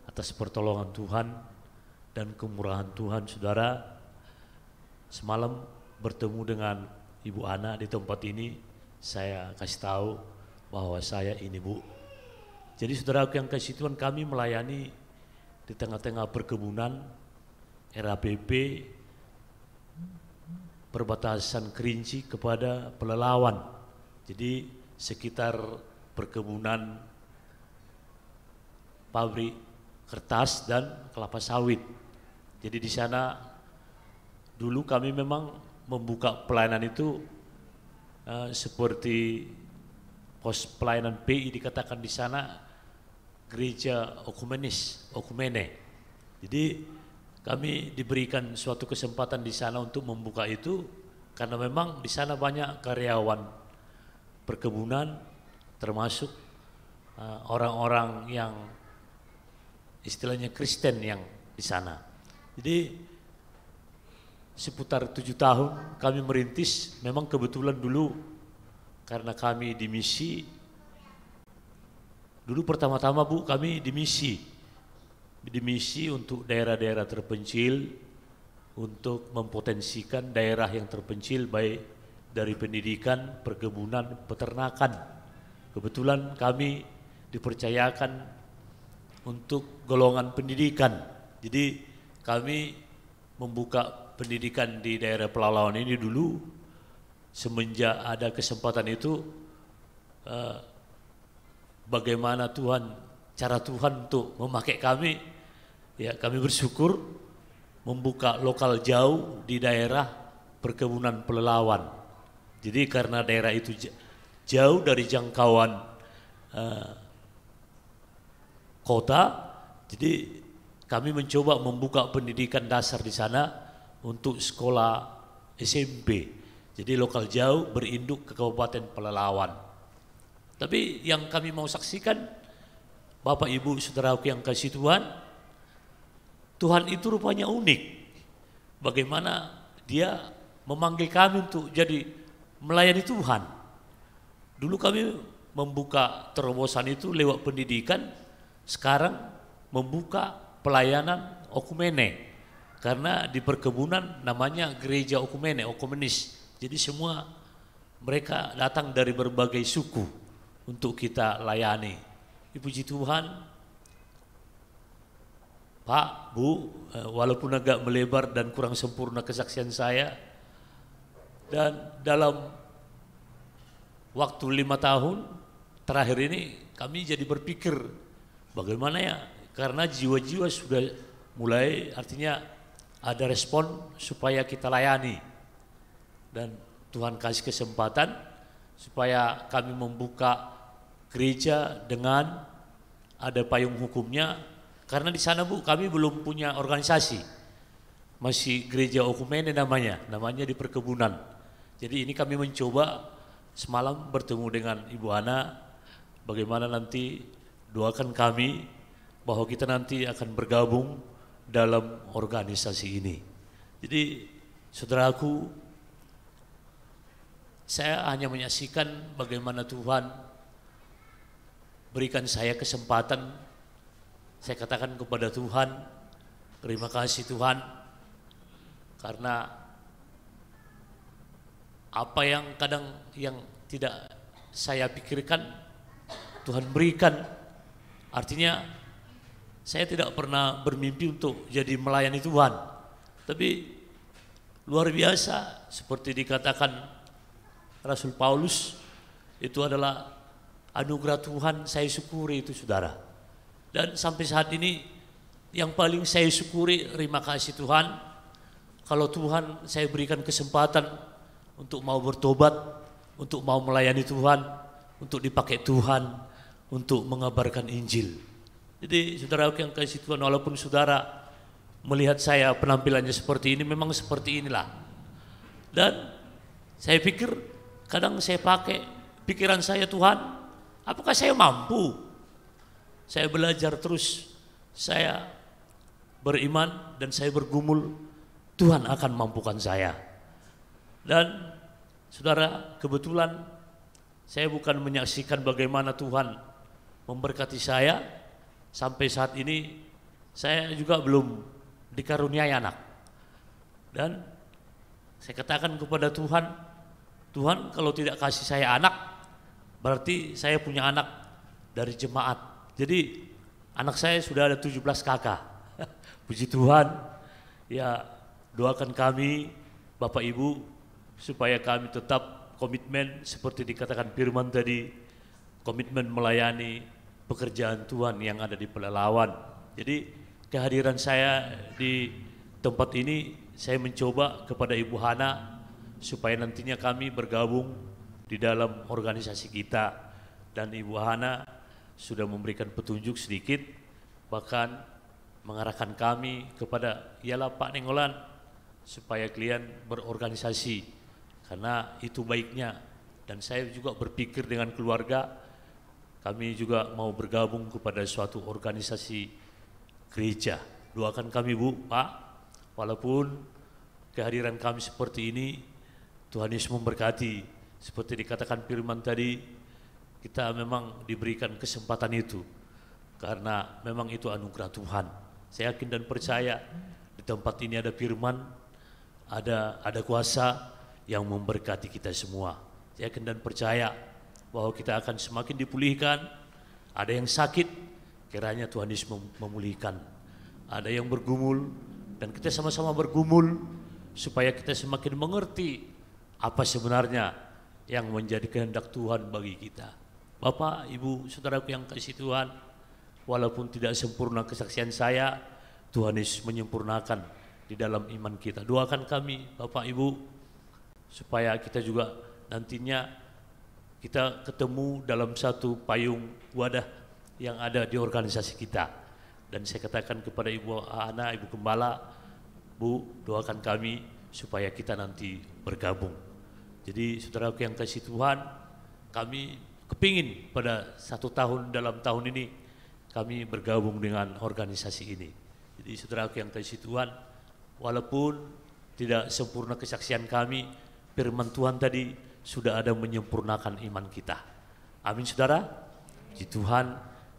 Atas pertolongan Tuhan dan kemurahan Tuhan, saudara, semalam bertemu dengan Ibu Ana di tempat ini, saya kasih tahu bahwa saya ini Bu. Jadi saudaraku yang kasih Tuhan, kami melayani di tengah-tengah perkebunan RAPP perbatasan Kerinci kepada Pelelawan. Jadi sekitar perkebunan pabrik kertas dan kelapa sawit. Jadi di sana dulu kami memang membuka pelayanan itu seperti pos pelayanan PI, dikatakan di sana gereja okumene. Jadi kami diberikan suatu kesempatan di sana untuk membuka itu karena memang di sana banyak karyawan perkebunan, termasuk orang-orang yang istilahnya Kristen yang di sana. Jadi seputar 7 tahun kami merintis. Memang kebetulan dulu karena kami di misi, dulu pertama-tama Bu, kami di misi untuk daerah-daerah terpencil, untuk mempotensikan daerah yang terpencil baik dari pendidikan, perkebunan, peternakan. Kebetulan kami dipercayakan untuk golongan pendidikan. Jadi kami membuka pendidikan di daerah Pelalawan ini dulu. Semenjak ada kesempatan itu, bagaimana cara Tuhan untuk memakai kami, ya kami bersyukur membuka lokal jauh di daerah perkebunan Pelelawan. Jadi karena daerah itu jauh dari jangkauan kota, jadi kami mencoba membuka pendidikan dasar di sana untuk sekolah SMP. Jadi lokal jauh berinduk ke Kabupaten Pelelawan. Tapi yang kami mau saksikan, Bapak Ibu saudaraku yang kasih Tuhan, Tuhan itu rupanya unik. Bagaimana Dia memanggil kami untuk jadi melayani Tuhan. Dulu kami membuka terobosan itu lewat pendidikan, sekarang membuka pelayanan okumene. Karena di perkebunan namanya gereja okumene, okumenis. Jadi semua mereka datang dari berbagai suku untuk kita layani. Puji Tuhan, Pak, Bu, walaupun agak melebar dan kurang sempurna kesaksian saya, dan dalam waktu 5 tahun terakhir ini kami jadi berpikir bagaimana ya, karena jiwa-jiwa sudah mulai, artinya ada respon supaya kita layani. Dan Tuhan kasih kesempatan supaya kami membuka gereja dengan ada payung hukumnya. Karena di sana Bu, kami belum punya organisasi, masih gereja okumene namanya di perkebunan. Jadi ini kami mencoba, semalam bertemu dengan Ibu Ana, bagaimana nanti doakan kami bahwa kita nanti akan bergabung dalam organisasi ini. Jadi saudaraku, saya hanya menyaksikan bagaimana Tuhan berikan saya kesempatan. Saya katakan kepada Tuhan, terima kasih Tuhan, karena apa yang kadang yang tidak saya pikirkan Tuhan berikan. Artinya saya tidak pernah bermimpi untuk jadi melayani Tuhan, tapi luar biasa seperti dikatakan Rasul Paulus, itu adalah anugerah Tuhan saya syukuri itu saudara. Dan sampai saat ini yang paling saya syukuri, terima kasih Tuhan, kalau Tuhan saya berikan kesempatan untuk mau bertobat, untuk mau melayani Tuhan, untuk dipakai Tuhan, untuk mengabarkan Injil. Jadi saudara yang kasih Tuhan, walaupun saudara melihat saya penampilannya seperti ini, memang seperti inilah. Dan saya pikir, kadang saya pakai pikiran saya, Tuhan, apakah saya mampu? Saya belajar terus, saya beriman dan saya bergumul, Tuhan akan mampukan saya. Dan saudara, kebetulan saya bukan menyaksikan bagaimana Tuhan memberkati saya. Sampai saat ini saya juga belum dikaruniai anak. Dan saya katakan kepada Tuhan, Tuhan kalau tidak kasih saya anak, berarti saya punya anak dari jemaat. Jadi anak saya sudah ada 17 kakak. Puji Tuhan, ya doakan kami Bapak Ibu supaya kami tetap komitmen seperti dikatakan firman tadi, komitmen melayani pekerjaan Tuhan yang ada di Pelalawan. Jadi kehadiran saya di tempat ini, saya mencoba kepada Ibu Hana supaya nantinya kami bergabung di dalam organisasi kita. Dan Ibu Hana sudah memberikan petunjuk sedikit, bahkan mengarahkan kami kepada ialah Pak Nenggolan supaya kalian berorganisasi, karena itu baiknya. Dan saya juga berpikir dengan keluarga, kami juga mau bergabung kepada suatu organisasi gereja. Doakan kami Bu, Pak, walaupun kehadiran kami seperti ini, Tuhan Yesus memberkati. Seperti dikatakan firman tadi, kita memang diberikan kesempatan itu, karena memang itu anugerah Tuhan. Saya yakin dan percaya di tempat ini ada firman, ada kuasa yang memberkati kita semua. Saya yakin dan percaya bahwa kita akan semakin dipulihkan. Ada yang sakit, kiranya Tuhan Yesus memulihkan. Ada yang bergumul, dan kita sama-sama bergumul supaya kita semakin mengerti apa sebenarnya yang menjadi kehendak Tuhan bagi kita. Bapak, Ibu, saudaraku yang kasih Tuhan, walaupun tidak sempurna kesaksian saya, Tuhan Yesus menyempurnakan di dalam iman kita. Doakan kami Bapak Ibu supaya kita juga nantinya kita ketemu dalam satu payung wadah yang ada di organisasi kita. Dan saya katakan kepada Ibu Ana, Ibu Gembala, Bu, doakan kami supaya kita nanti bergabung. Jadi saudaraku yang kasih Tuhan, kami kepingin pada 1 tahun dalam tahun ini kami bergabung dengan organisasi ini. Jadi saudaraku yang kasih Tuhan, walaupun tidak sempurna kesaksian kami, firman Tuhan tadi sudah ada menyempurnakan iman kita. Amin saudara. Puji Tuhan.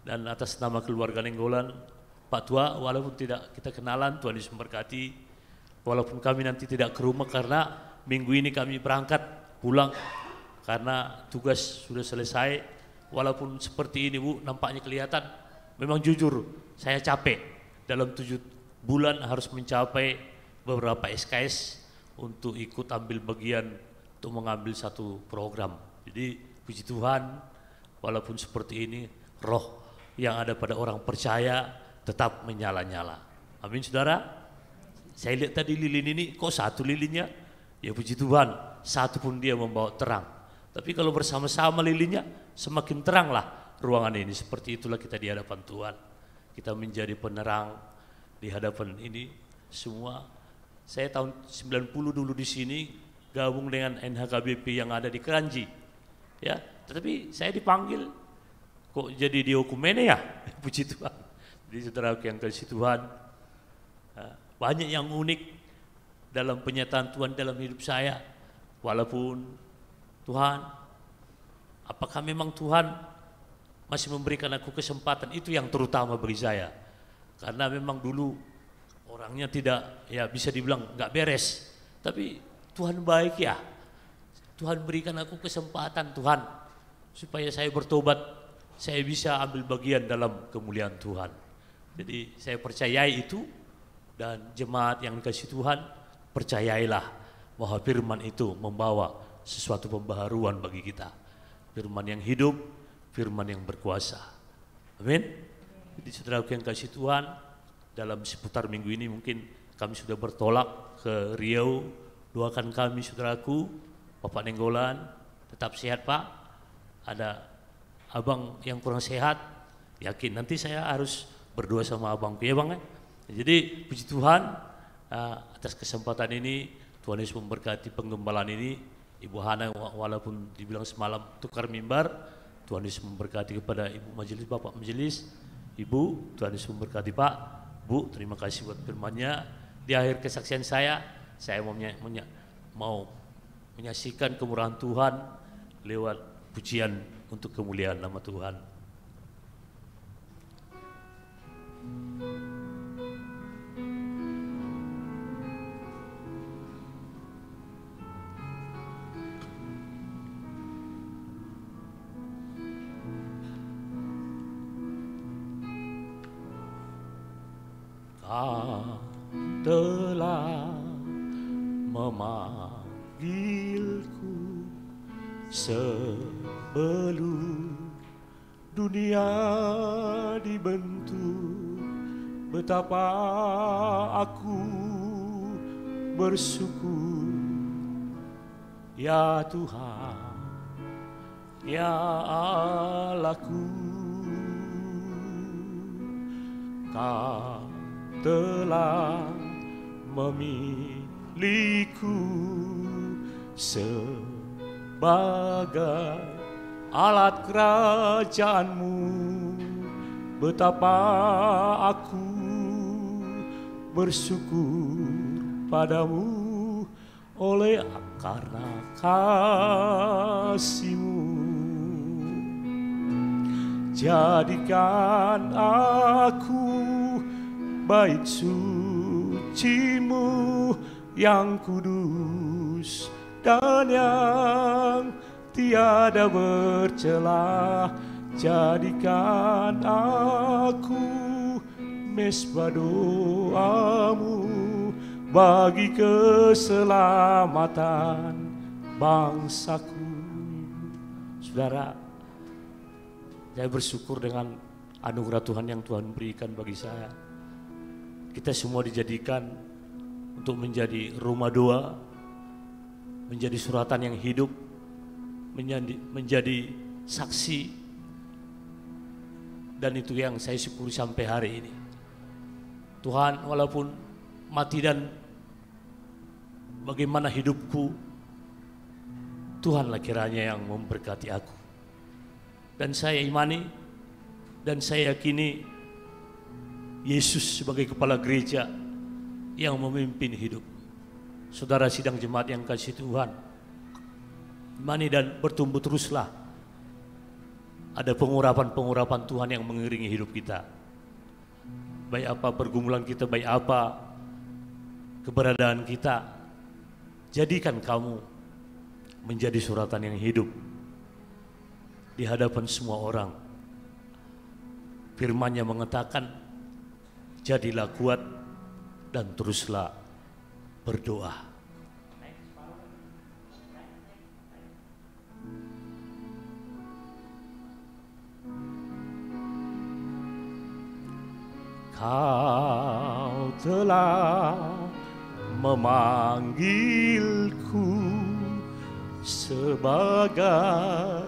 Dan atas nama keluarga Nenggolan, Pak Tua, walaupun tidak kita kenalan, Tuhan Yesus memberkati. Walaupun kami nanti tidak ke rumah karena minggu ini kami berangkat pulang karena tugas sudah selesai. Walaupun seperti ini Bu, nampaknya kelihatan, memang jujur saya capek. Dalam 7 bulan harus mencapai beberapa SKS untuk ikut ambil bagian untuk mengambil satu program. Jadi puji Tuhan, walaupun seperti ini, roh yang ada pada orang percaya tetap menyala-nyala. Amin saudara. Saya lihat tadi lilin ini, kok satu lilinnya? Ya puji Tuhan, satu pun dia membawa terang. Tapi kalau bersama-sama lilinnya, semakin teranglah ruangan ini. Seperti itulah kita di hadapan Tuhan. Kita menjadi penerang di hadapan ini semua. Saya tahun 90 dulu di sini gabung dengan NHKBP yang ada di Keranji. Ya, tetapi saya dipanggil, kok jadi diokumene ya? Puji Tuhan. Jadi saudara yang kasih Tuhan, banyak yang unik dalam penyataan Tuhan dalam hidup saya. Walaupun Tuhan, apakah memang Tuhan masih memberikan aku kesempatan, itu yang terutama bagi saya. Karena memang dulu orangnya tidak, ya bisa dibilang nggak beres. Tapi Tuhan baik ya. Tuhan berikan aku kesempatan Tuhan supaya saya bertobat, saya bisa ambil bagian dalam kemuliaan Tuhan. Jadi saya percayai itu, dan jemaat yang dikasih Tuhan, percayailah bahwa firman itu membawa sesuatu pembaharuan bagi kita. Firman yang hidup, firman yang berkuasa. Amin. Jadi saudaraku yang kasih Tuhan, dalam seputar minggu ini mungkin kami sudah bertolak ke Riau. Doakan kami saudaraku, Bapak Nenggolan, tetap sehat Pak. Ada abang yang kurang sehat, yakin nanti saya harus berdoa sama abangku ya Bang ya. Jadi puji Tuhan atas kesempatan ini, Tuhan Yesus memberkati penggembalaan ini. Ibu Hana walaupun dibilang semalam tukar mimbar, Tuhan Yesus memberkati kepada Ibu Majelis, Bapak Majelis, Ibu, Tuhan Yesus memberkati Pak, Bu, terima kasih buat firman-Nya. Di akhir kesaksian saya mau menyaksikan kemurahan Tuhan lewat pujian untuk kemuliaan nama Tuhan. Kau telah memanggilku sebelum dunia dibentuk. Betapa aku bersyukur, ya Tuhan, ya Allahku. Kau telah memilihku sebagai alat kerajaan-Mu. Betapa aku bersyukur padamu oleh karena kasih-Mu. Jadikan aku bait suci-Mu yang kudus dan yang tiada bercela. Jadikan aku mesbah doa-Mu bagi keselamatan bangsaku. Saudara, saya bersyukur dengan anugerah Tuhan yang Tuhan berikan bagi saya. Kita semua dijadikan untuk menjadi rumah doa, menjadi suratan yang hidup, menjadi saksi, dan itu yang saya syukuri sampai hari ini. Tuhan, walaupun mati dan bagaimana hidupku, Tuhanlah kiranya yang memberkati aku. Dan saya imani dan saya yakini Yesus sebagai kepala gereja yang memimpin hidup. Saudara sidang jemaat yang kasih Tuhan, imani dan bertumbuh teruslah. Ada pengurapan-pengurapan Tuhan yang mengiringi hidup kita. Baik apa pergumulan kita, baik apa keberadaan kita, jadikan kamu menjadi suratan yang hidup di hadapan semua orang. Firman-Nya mengatakan, jadilah kuat dan teruslah berdoa. Kau telah memanggilku sebagai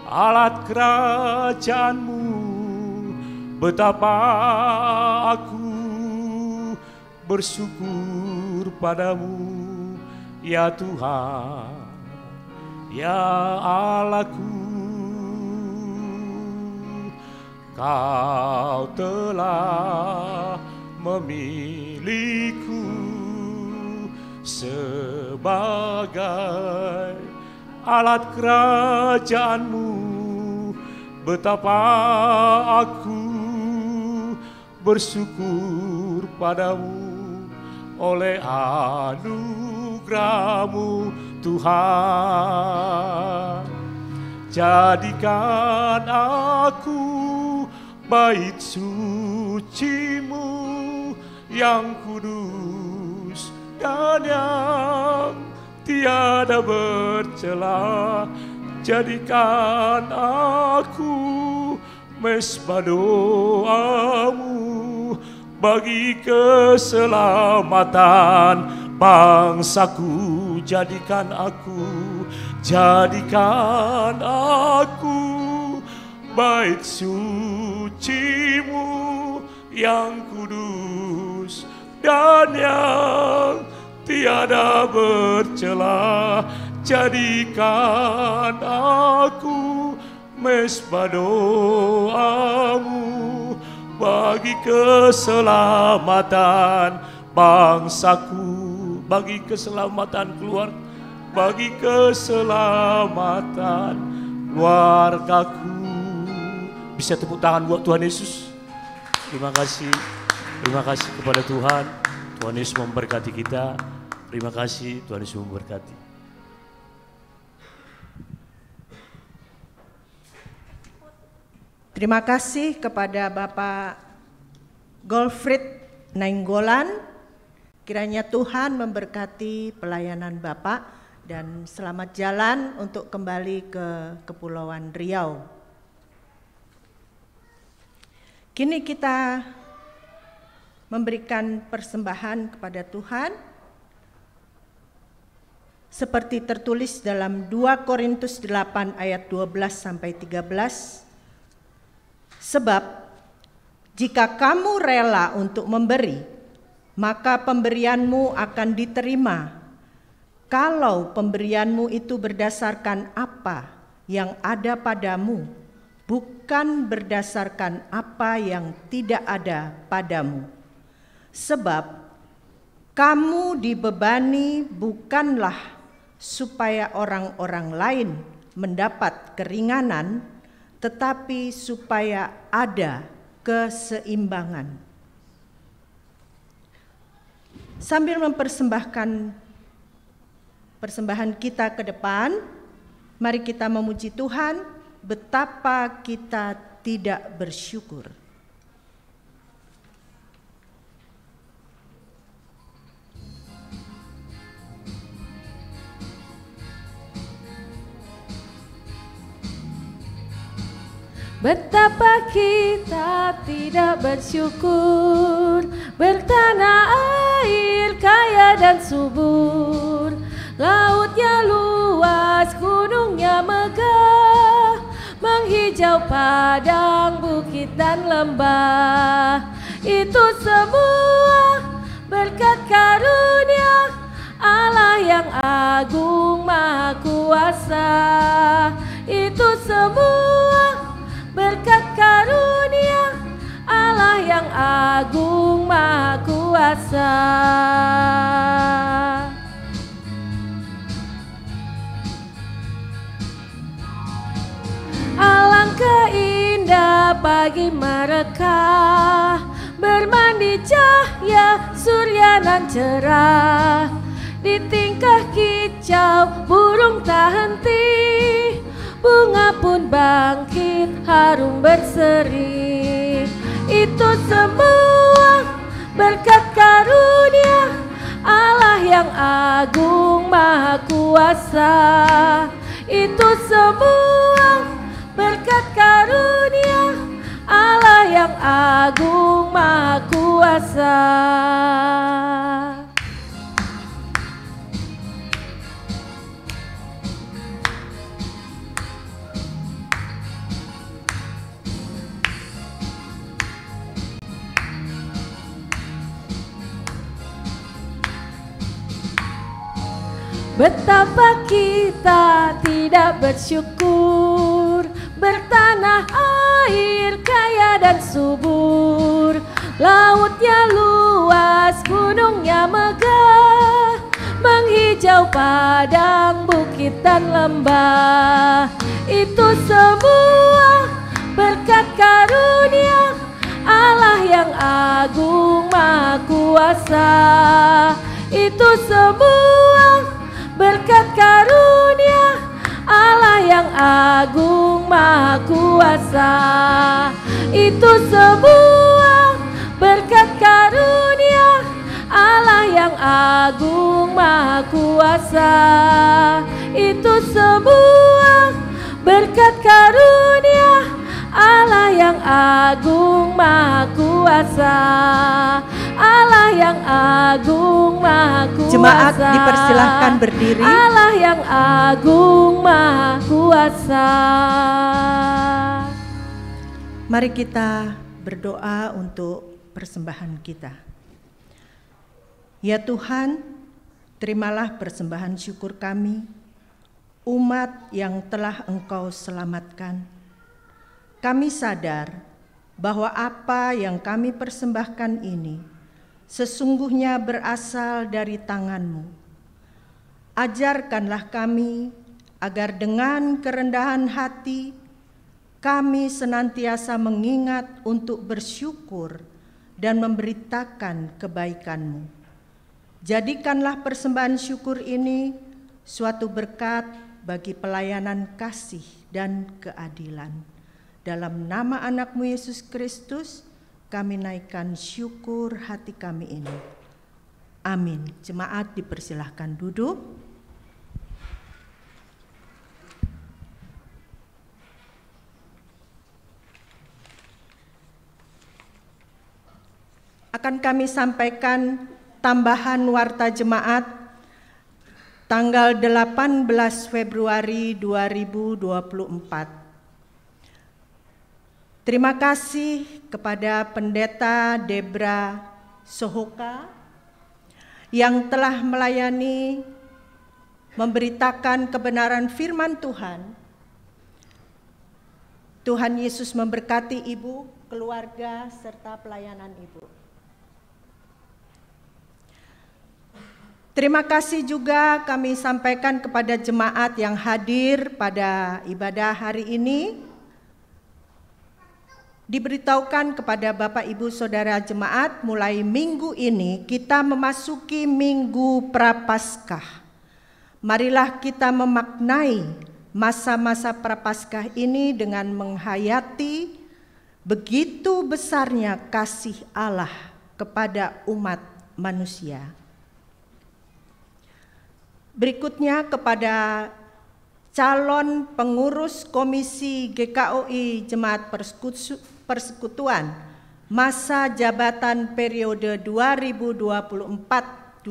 alat kerajaan-Mu. Betapa aku bersyukur padamu, ya Tuhan, ya Allahku. Kau telah memilihku sebagai alat kerajaan-Mu. Betapa aku bersyukur padamu oleh anugerah-Mu Tuhan. Jadikan aku bait suci-Mu yang kudus dan yang tiada bercela. jadikan aku mesbah doamu bagi keselamatan bangsaku. Jadikan aku bait sucimu yang kudus dan yang tiada bercela. Jadikan aku mesbah doamu bagi keselamatan bangsaku, bagi keselamatan keluarga, bagi keselamatan keluargaku. Bisa tepuk tangan buat Tuhan Yesus. Terima kasih kepada Tuhan. Tuhan Yesus memberkati kita. Terima kasih, Tuhan Yesus memberkati. Terima kasih kepada Bapak Golfried Nainggolan. Kiranya Tuhan memberkati pelayanan Bapak dan selamat jalan untuk kembali ke Kepulauan Riau. Kini kita memberikan persembahan kepada Tuhan seperti tertulis dalam 2 Korintus 8 ayat 12 sampai 13. Sebab jika kamu rela untuk memberi, maka pemberianmu akan diterima. Kalau pemberianmu itu berdasarkan apa yang ada padamu, bukan berdasarkan apa yang tidak ada padamu. Sebab kamu dibebani bukanlah supaya orang-orang lain mendapat keringanan, tetapi supaya ada keseimbangan. Sambil mempersembahkan persembahan kita ke depan, mari kita memuji Tuhan, betapa kita tidak bersyukur. Betapa kita tidak bersyukur, bertanah air kaya dan subur, lautnya luas, gunungnya megah, menghijau padang, bukit dan lembah. Itu semua berkat karunia Allah yang agung maha kuasa. Itu semua berkat karunia Allah yang agung maha kuasa. Alangkah indah pagi mereka, bermandi cahaya surya nan cerah. Di tingkah kicau burung tak henti, bunga pun bangkit harum berseri. Itu semua berkat karunia Allah yang agung maha kuasa. Itu semua berkat karunia Allah yang agung maha kuasa. Betapa kita tidak bersyukur, bertanah air kaya dan subur, lautnya luas, gunungnya megah, menghijau padang, bukit dan lembah. Itu semua berkat karunia Allah yang agung maha kuasa. Itu semua berkat karunia Allah yang agung maha kuasa. Itu semua berkat karunia Allah yang agung maha kuasa. Itu semua berkat karunia Allah yang agung maha kuasa, Allah yang agung maha kuasa. Jemaat dipersilahkan berdiri. Allah yang agung maha kuasa. Mari kita berdoa untuk persembahan kita. Ya Tuhan, terimalah persembahan syukur kami, umat yang telah Engkau selamatkan. Kami sadar bahwa apa yang kami persembahkan ini sesungguhnya berasal dari tangan-Mu. Ajarkanlah kami agar dengan kerendahan hati kami senantiasa mengingat untuk bersyukur dan memberitakan kebaikan-Mu. Jadikanlah persembahan syukur ini suatu berkat bagi pelayanan kasih dan keadilan. Dalam nama anak-Mu Yesus Kristus, kami naikkan syukur hati kami ini. Amin. Jemaat dipersilahkan duduk. Akan kami sampaikan tambahan warta jemaat tanggal 18 Februari 2024. Terima kasih kepada Pendeta Debra Sohoka yang telah melayani memberitakan kebenaran firman Tuhan. Tuhan Yesus memberkati Ibu, keluarga, serta pelayanan Ibu. Terima kasih juga kami sampaikan kepada jemaat yang hadir pada ibadah hari ini. Diberitahukan kepada Bapak Ibu Saudara jemaat, mulai minggu ini kita memasuki Minggu Prapaskah. Marilah kita memaknai masa-masa Prapaskah ini dengan menghayati begitu besarnya kasih Allah kepada umat manusia. Berikutnya kepada calon pengurus Komisi GKOI Jemaat Persekutuan masa jabatan periode 2024-2029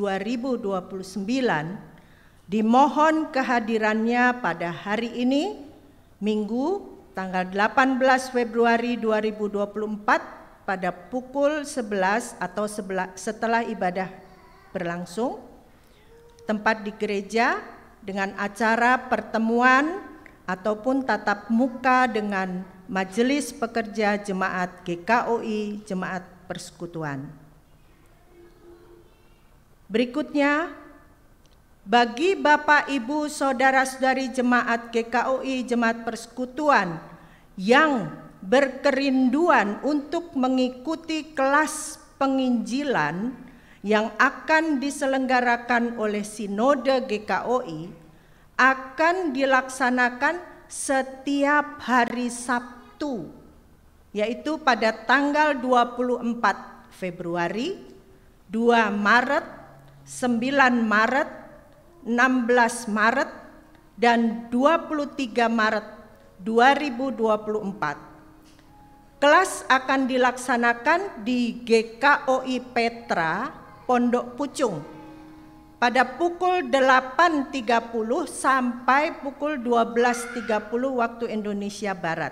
dimohon kehadirannya pada hari ini, Minggu tanggal 18 Februari 2024 pada pukul 11 atau setelah ibadah berlangsung. Tempat di gereja dengan acara pertemuan ataupun tatap muka dengan Majelis Pekerja Jemaat GKOI Jemaat Persekutuan. Berikutnya, bagi Bapak Ibu Saudara-saudari Jemaat GKOI Jemaat Persekutuan yang berkerinduan untuk mengikuti kelas penginjilan yang akan diselenggarakan oleh Sinode GKOI akan dilaksanakan setiap hari Sabtu, yaitu pada tanggal 24 Februari, 2 Maret, 9 Maret, 16 Maret, dan 23 Maret 2024. Kelas akan dilaksanakan di GKOI Petra, Pondok Pucung pada pukul 8.30 sampai pukul 12.30 waktu Indonesia Barat.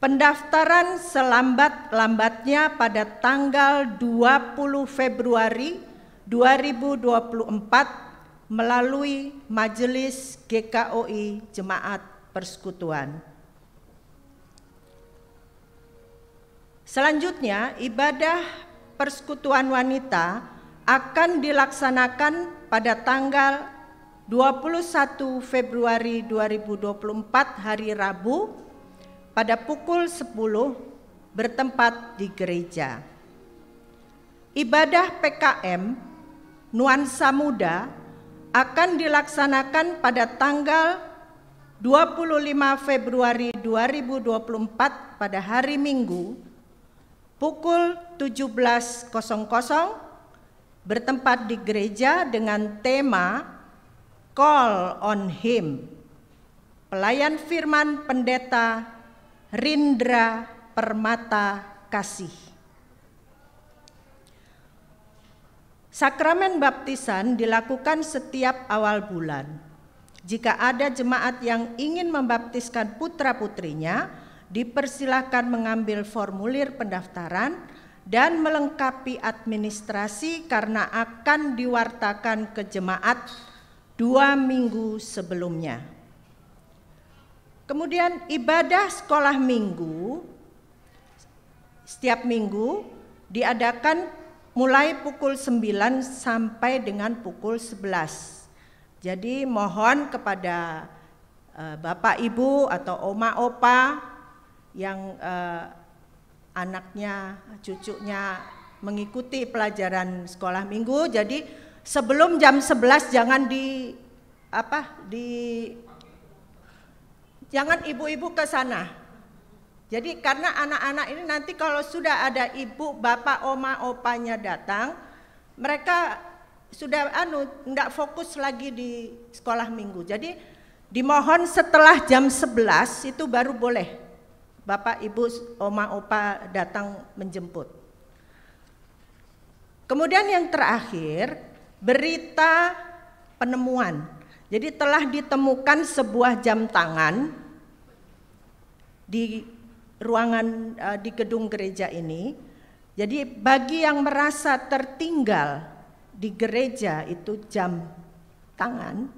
Pendaftaran selambat-lambatnya pada tanggal 20 Februari 2024 melalui Majelis GKOI Jemaat Persekutuan. Selanjutnya, ibadah Persekutuan Wanita akan dilaksanakan pada tanggal 21 Februari 2024 hari Rabu pada pukul 10 bertempat di gereja. Ibadah PKM Nuansa Muda akan dilaksanakan pada tanggal 25 Februari 2024 pada hari Minggu pukul 17.00 bertempat di gereja dengan tema Call on Him. Pelayan firman Pendeta Rindra Permata Kasih. Sakramen baptisan dilakukan setiap awal bulan. Jika ada jemaat yang ingin membaptiskan putra-putrinya, dipersilahkan mengambil formulir pendaftaran dan melengkapi administrasi karena akan diwartakan ke jemaat 2 minggu sebelumnya. Kemudian ibadah sekolah minggu setiap minggu diadakan mulai pukul 9 sampai dengan pukul 11. Jadi mohon kepada Bapak Ibu atau Oma Opa yang anaknya, cucunya mengikuti pelajaran sekolah minggu, jadi sebelum jam 11 jangan ibu-ibu ke sana. Jadi karena anak-anak ini nanti kalau sudah ada ibu, bapak, oma, opanya datang, mereka sudah enggak fokus lagi di sekolah minggu. Jadi dimohon setelah jam 11 itu baru boleh bapak, ibu, oma, opa datang menjemput. Kemudian yang terakhir, berita penemuan. Jadi telah ditemukan sebuah jam tangan di ruangan di gedung gereja ini. Jadi bagi yang merasa tertinggal di gereja itu jam tangan,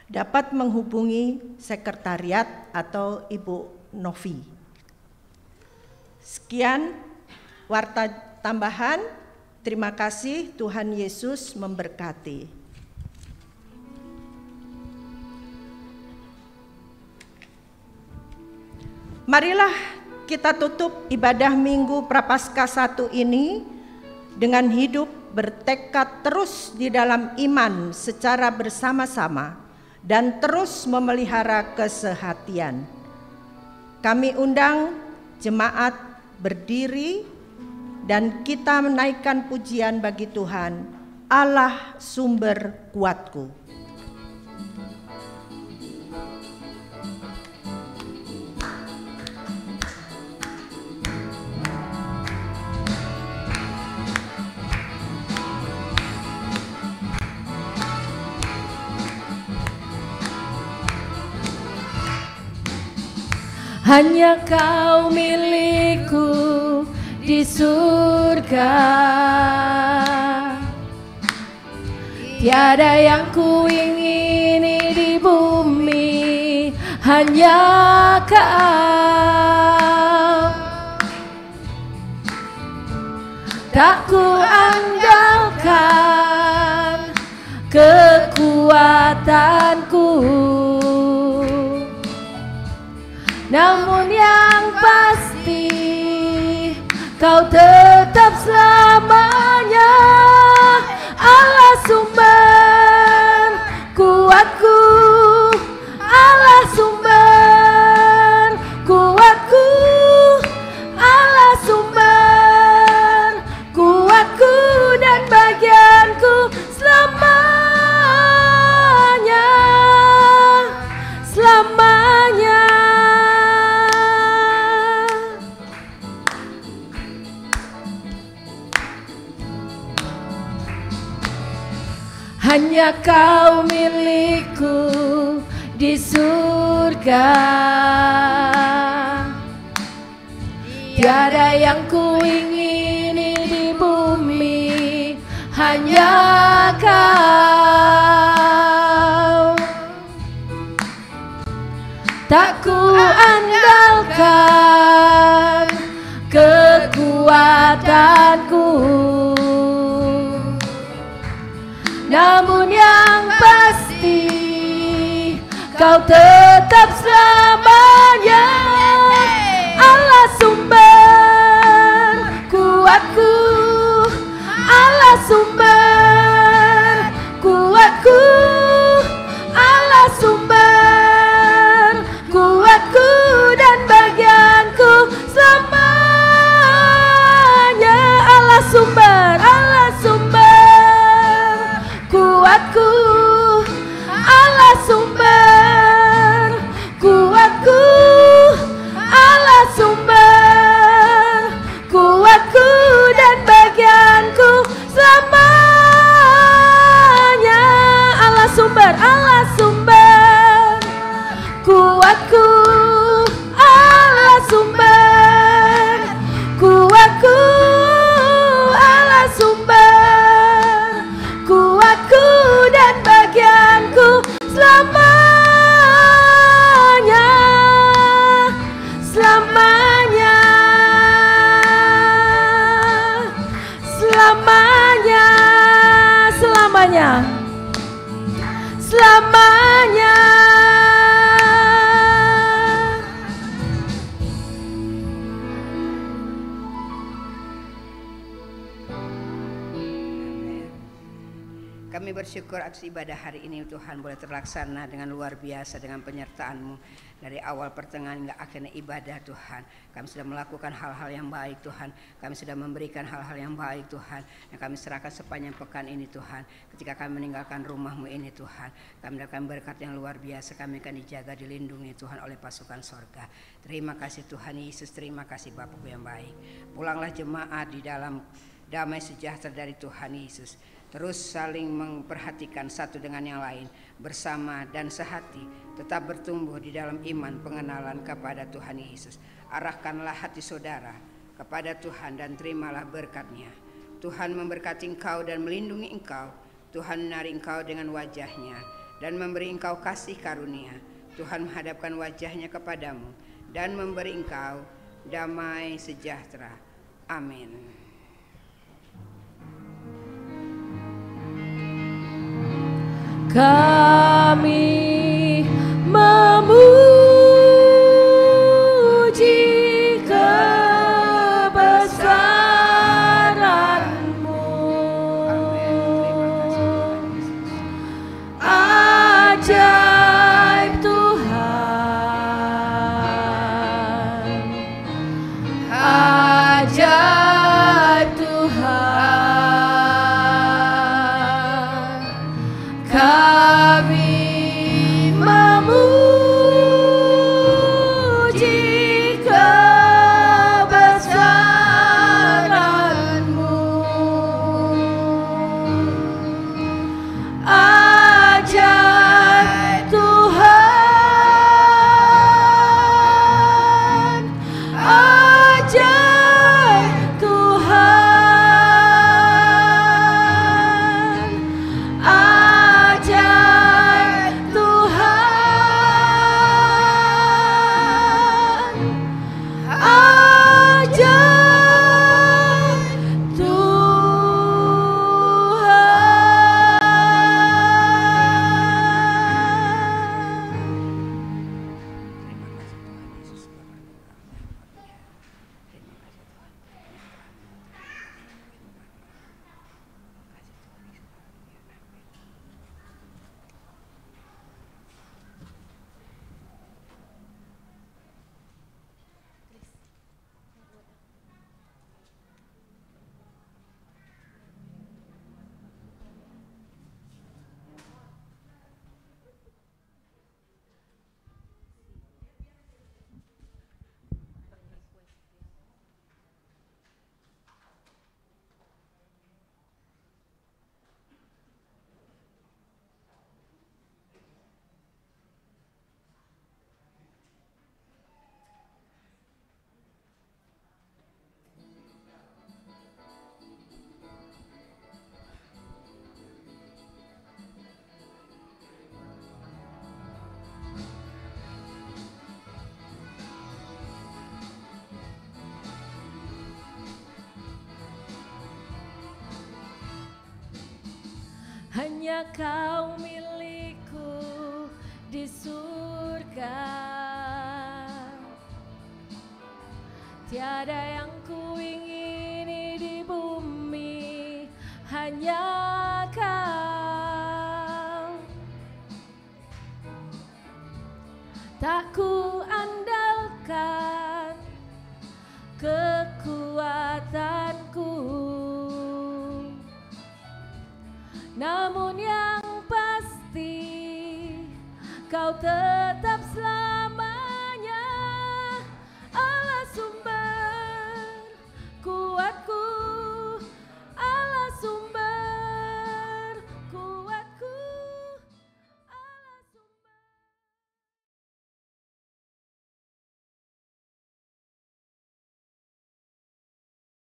dapat menghubungi sekretariat atau Ibu Novi. Sekian warta tambahan. Terima kasih, Tuhan Yesus memberkati. Marilah kita tutup ibadah Minggu Prapaskah 1 ini dengan hidup bertekad terus di dalam iman secara bersama-sama dan terus memelihara kesehatian. Kami undang jemaat berdiri dan kita menaikkan pujian bagi Tuhan, Allah sumber kuatku. Hanya Kau milikku di surga, tiada yang ku ingini di bumi, hanya Kau. Tak ku andalkan kekuatanku, namun yang pasti Kau tetap selamanya Allah sumber kuatku, Allah sumber kuatku, Allah sumber kuatku dan bagianku selamanya, selamanya. Hanya Kau milikku di surga, tiada yang ku ingini di bumi, hanya Kau. Tak ku andalkan kekuatanku, namun yang pasti Kau tetap selamanya Allah sumber kuatku, Allah sumber kuatku, Allah sumber kuatku dan bagianku selamanya. Allah sumber, Allah sumber kuatku, Allah sumber selamanya. Kami bersyukur atas ibadah hari ini Tuhan boleh terlaksana dengan luar biasa dengan penyertaan-Mu dari awal pertengahan hingga akhirnya ibadah Tuhan. Kami sudah melakukan hal-hal yang baik Tuhan, kami sudah memberikan hal-hal yang baik Tuhan, yang kami serahkan sepanjang pekan ini Tuhan. Ketika kami meninggalkan rumah-Mu ini Tuhan, kami mendapatkan berkat yang luar biasa, kami akan dijaga, dilindungi Tuhan oleh pasukan sorga. Terima kasih Tuhan Yesus, terima kasih Bapa-Ku yang baik. Pulanglah jemaat di dalam damai sejahtera dari Tuhan Yesus. Terus saling memperhatikan satu dengan yang lain, bersama dan sehati, tetap bertumbuh di dalam iman pengenalan kepada Tuhan Yesus. Arahkanlah hati saudara kepada Tuhan dan terimalah berkat-Nya. Tuhan memberkati engkau dan melindungi engkau. Tuhan menarik engkau dengan wajah-Nya dan memberi engkau kasih karunia. Tuhan menghadapkan wajah-Nya kepadamu dan memberi engkau damai sejahtera. Amin. Kami memuji kebesaran-Mu, ajaib Tuhan, ajaib Tuhan. Kami memuji kebesaran-Mu, ajaib Tuhan, ajaib Tuhan, ajaib Tuhan, ajaib hanya Kau milikku di surga. Tiada yang kuingini di bumi, hanya Kau. Tak ku andalkan kekuatanku, namun yang pasti Kau tetap